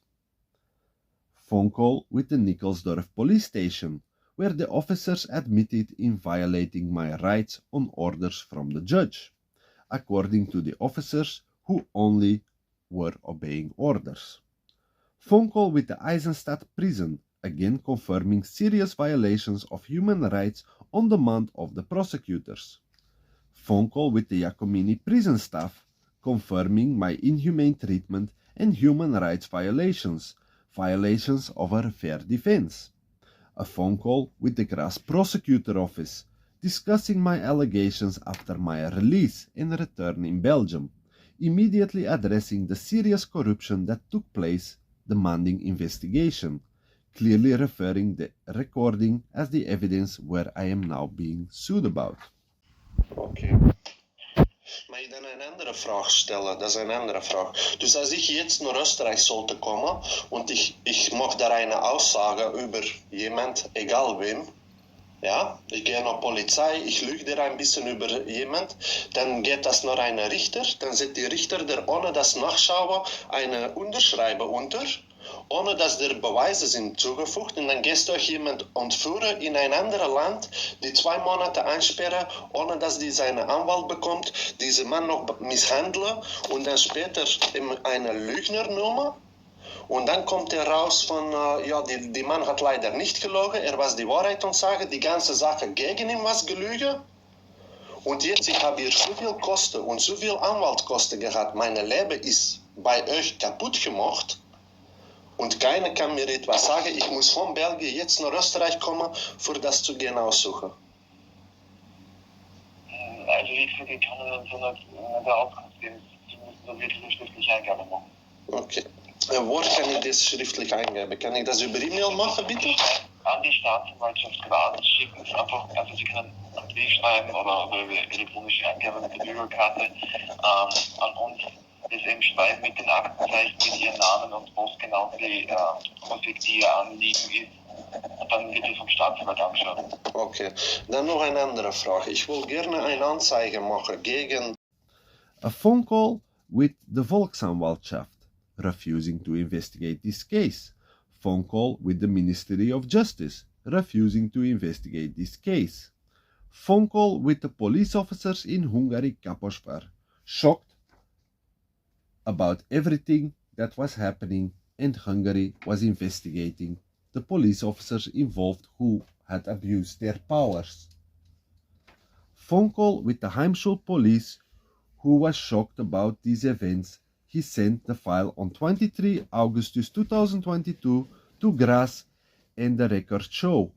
Phone call with the Nikkelsdorf police station, where the officers admitted in violating my rights on orders from the judge, according to the officers who only were obeying orders. Phone call with the Eisenstadt prison, again confirming serious violations of human rights on demand of the prosecutors. Phone call with the Giacomini prison staff, confirming my inhumane treatment and human rights violations of a fair defense. A phone call with the Graz prosecutor office, discussing my allegations after my release and return in Belgium, immediately addressing the serious corruption that took place, demanding investigation, clearly referring the recording as the evidence where I am now being sued about. Oké. Mag ik dan een andere vraag stellen? Dat is een andere vraag. Dus als ik jetzt naar Österreich sollte kommen und ich mache da eine Aussage über jemand, egal wem, ja, ich gehe nach Polizei, ich lüge dir ein bisschen über jemand, dann geht das nach einem Richter, dann setzt die Richter der ohne das Nachschauen eine Unterschreibe unter, ohne dass der Beweise sind zugefügt, und dann gehst du euch jemand entführen in ein anderes Land, die 2 Monate einsperren, ohne dass die seinen Anwalt bekommt, diesen Mann noch misshandeln und dann später eine Lügnernummer. Und dann kommt er raus von, ja, die Mann hat leider nicht gelogen, er was die Wahrheit und sagen, die ganze Sache gegen ihn was gelügen. Und jetzt, ich habe hier so viel Kosten und so viel Anwaltskosten gehabt, mein Leben ist bei euch kaputt gemacht. Und keiner kann mir etwas sagen, ich muss von Belgien jetzt nach Österreich kommen, für das zu gehen aussuchen. Also wie gesagt, ich kann Ihnen so eine Auskunft geben, Sie müssen da wirklich eine schriftliche Eingabe machen. Okay. Wo kann ich das schriftlich eingeben? Kann ich das über E-Mail machen, bitte? An die Staatsanwaltschaft Graz schicken Sie einfach, also Sie können einen Brief schreiben oder über elektronische Eingabe mit der Bürgerkarte an uns, das eben schreiben mit den Aktenzeichen, mit Ihren Namen und wo es genau die Ihr Anliegen ist. Und dann wird es vom Staatsanwalt angeschaut. Okay. Dann noch eine andere Frage. Ich will gerne eine Anzeige machen gegen... A phone call with the Volksanwaltschaft, refusing to investigate this case. Phone call with the Ministry of Justice, refusing to investigate this case. Phone call with the police officers in Hungary, Kaposvár, shocked about everything that was happening, and Hungary was investigating the police officers involved who had abused their powers. Phone call with the Heimschul police, who was shocked about these events. He sent the file on 23 August 2022 to Graz, and the records show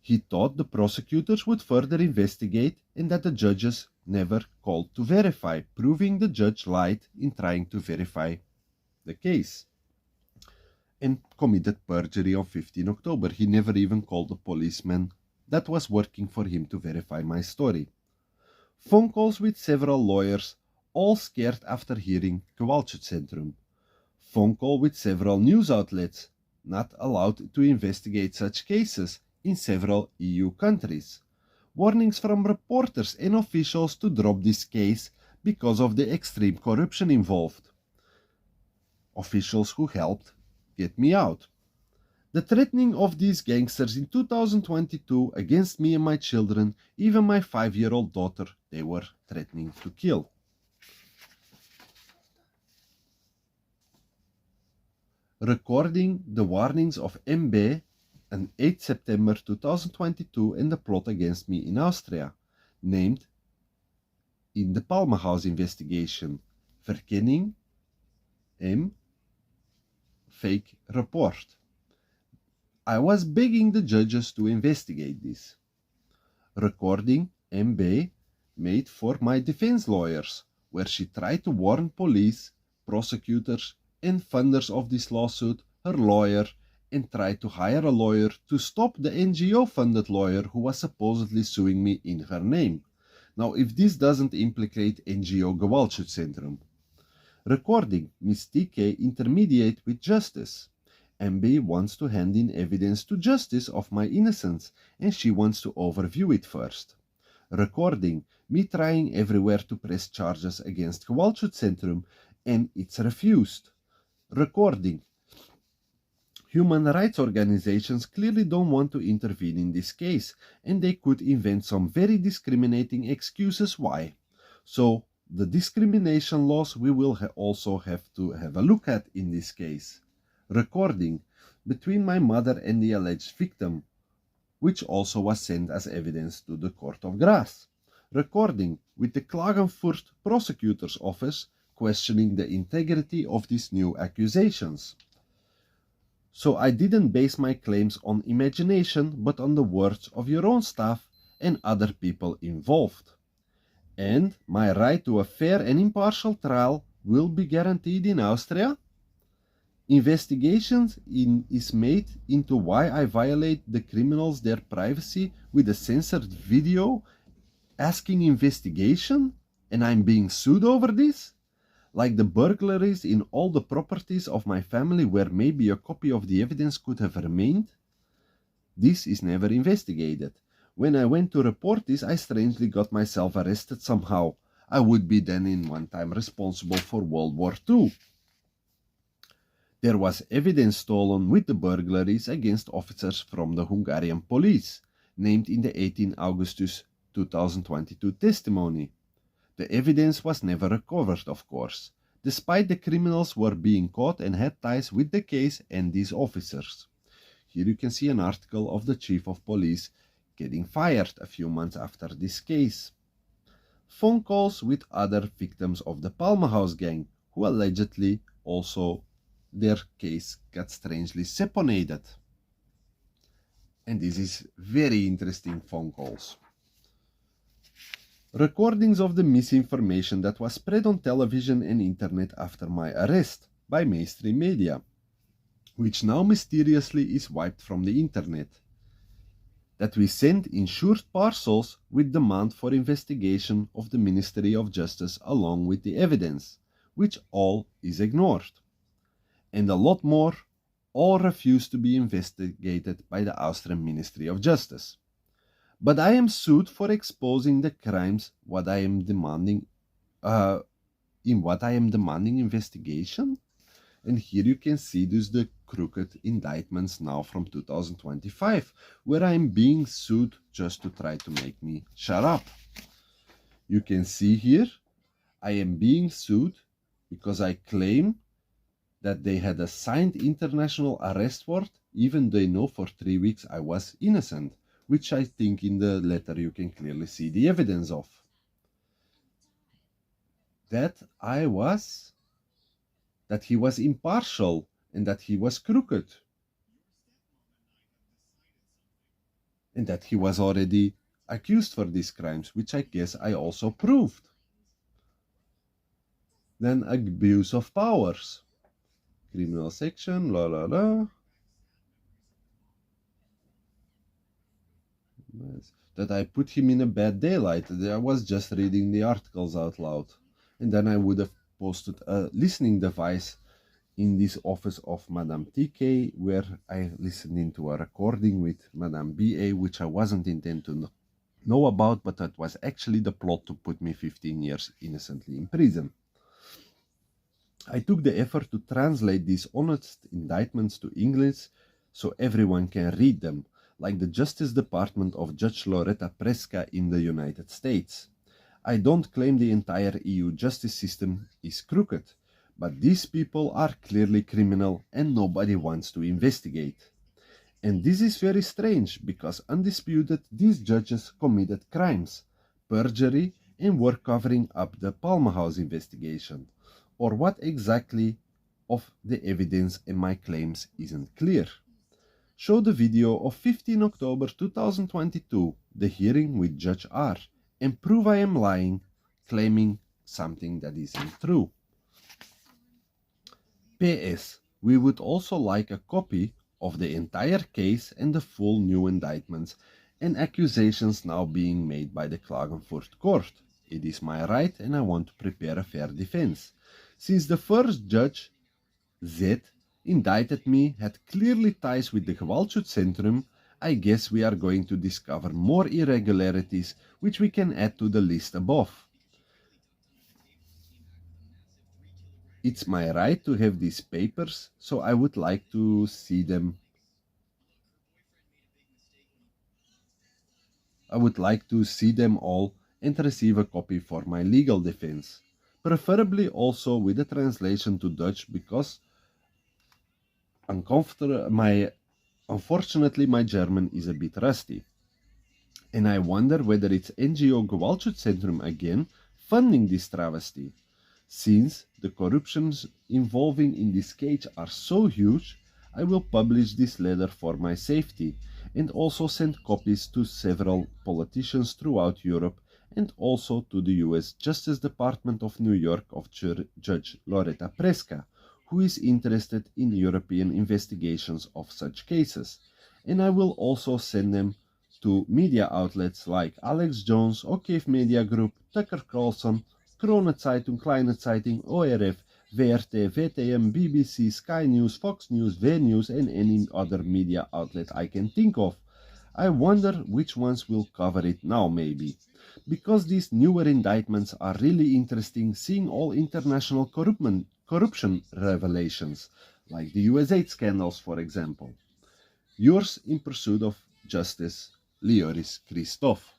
he thought the prosecutors would further investigate and that the judges never called to verify, proving the judge lied in trying to verify the case and committed perjury on 15 October. He never even called the policeman that was working for him to verify my story. Phone calls with several lawyers, all scared after hearing Gewaltschutzcentrum. Phone call with several news outlets, not allowed to investigate such cases in several EU countries. Warnings from reporters and officials to drop this case because of the extreme corruption involved. Officials who helped get me out. The threatening of these gangsters in 2022 against me and my children, even my 5-year-old daughter, they were threatening to kill. Recording the warnings of MB on 8 September 2022 and the plot against me in Austria, named in the Palmehaus investigation, Verkenning M. Fake report. I was begging the judges to investigate this. Recording MB made for my defense lawyers, where she tried to warn police, prosecutors, and funders of this lawsuit, her lawyer, and tried to hire a lawyer to stop the NGO-funded lawyer who was supposedly suing me in her name. Now, if this doesn't implicate NGO Gewaltschutzcentrum. Recording Miss TK intermediate with justice. MB wants to hand in evidence to justice of my innocence, and she wants to overview it first. Recording me trying everywhere to press charges against Gewaltschutzcentrum, and it's refused. Recording human rights organizations clearly don't want to intervene in this case, and they could invent some very discriminating excuses why. So, the discrimination laws we will also have to have a look at in this case. Recording between my mother and the alleged victim, which also was sent as evidence to the court of Graz. Recording with the Klagenfurt prosecutor's office questioning the integrity of these new accusations. So I didn't base my claims on imagination, but on the words of your own staff and other people involved. And my right to a fair and impartial trial will be guaranteed in Austria. Investigations is made into why I violate the criminals their privacy with a censored video asking investigation, and I'm being sued over this? Like the burglaries in all the properties of my family where maybe a copy of the evidence could have remained? This is never investigated. When I went to report this, I strangely got myself arrested somehow. I would be then in one time responsible for World War II. There was evidence stolen with the burglaries against officers from the Hungarian police, named in the 18 August 2022 testimony. The evidence was never recovered, of course, despite the criminals were being caught and had ties with the case and these officers. Here you can see an article of the chief of police getting fired a few months after this case. Phone calls with other victims of the Palmehaus gang, who allegedly also their case got strangely seponated. And this is very interesting phone calls. Recordings of the misinformation that was spread on television and internet after my arrest by mainstream media, which now mysteriously is wiped from the internet. That we sent insured parcels with demand for investigation of the Ministry of Justice along with the evidence, which all is ignored. And a lot more, all refused to be investigated by the Austrian Ministry of Justice. But I am sued for exposing the crimes in what I am demanding investigation. And here you can see dus the crooked indictments now from 2025, where I'm being sued just to try to make me shut up. You can see here, I am being sued because I claim that they had a signed international arrest warrant, even though they know for 3 weeks I was innocent, which I think in the letter you can clearly see the evidence of. That he was impartial and that he was crooked. And that he was already accused for these crimes, which I guess I also proved. Then abuse of powers. Criminal section, la la la. That I put him in a bad daylight. I was just reading the articles out loud. And then I would have posted a listening device in this office of Madame TK, where I listened into a recording with Madame BA, which I wasn't intended to know about, but that was actually the plot to put me 15 years innocently in prison. I took the effort to translate these honest indictments to English so everyone can read them, like the Justice Department of Judge Loretta Preska in the United States. I don't claim the entire EU justice system is crooked, but these people are clearly criminal and nobody wants to investigate. And this is very strange, because undisputed these judges committed crimes, perjury, and were covering up the Palmer House investigation. Or what exactly of the evidence and my claims isn't clear. Show the video of 15 October 2022, the hearing with Judge R, and prove I am lying, claiming something that isn't true. PS. We would also like a copy of the entire case and the full new indictments and accusations now being made by the Klagenfurt court. It is my right and I want to prepare a fair defense. Since the first judge, Z, indicted me had clearly ties with the Gewaltschutzcentrum, I guess we are going to discover more irregularities which we can add to the list above. It's my right to have these papers, so I would like to see them. I would like to see them all and receive a copy for my legal defense. Preferably also with a translation to Dutch, because unfortunately my German is a bit rusty. And I wonder whether it's NGO Gewaltschutzcentrum again funding this travesty. Since the corruptions involving in this case are so huge, I will publish this letter for my safety and also send copies to several politicians throughout Europe and also to the US Justice Department of New York of Judge Loretta Preska, who is interested in European investigations of such cases. And I will also send them to media outlets like Alex Jones, O'Keefe Media Group, Tucker Carlson, Krone Zeitung, Kleine Zeitung, ORF, VRT, VTM, BBC, Sky News, Fox News, V News, and any other media outlet I can think of. I wonder which ones will cover it now, maybe. Because these newer indictments are really interesting, seeing all international corruption revelations, like the US8 scandals, for example. Yours in pursuit of justice, Lioris Christoph.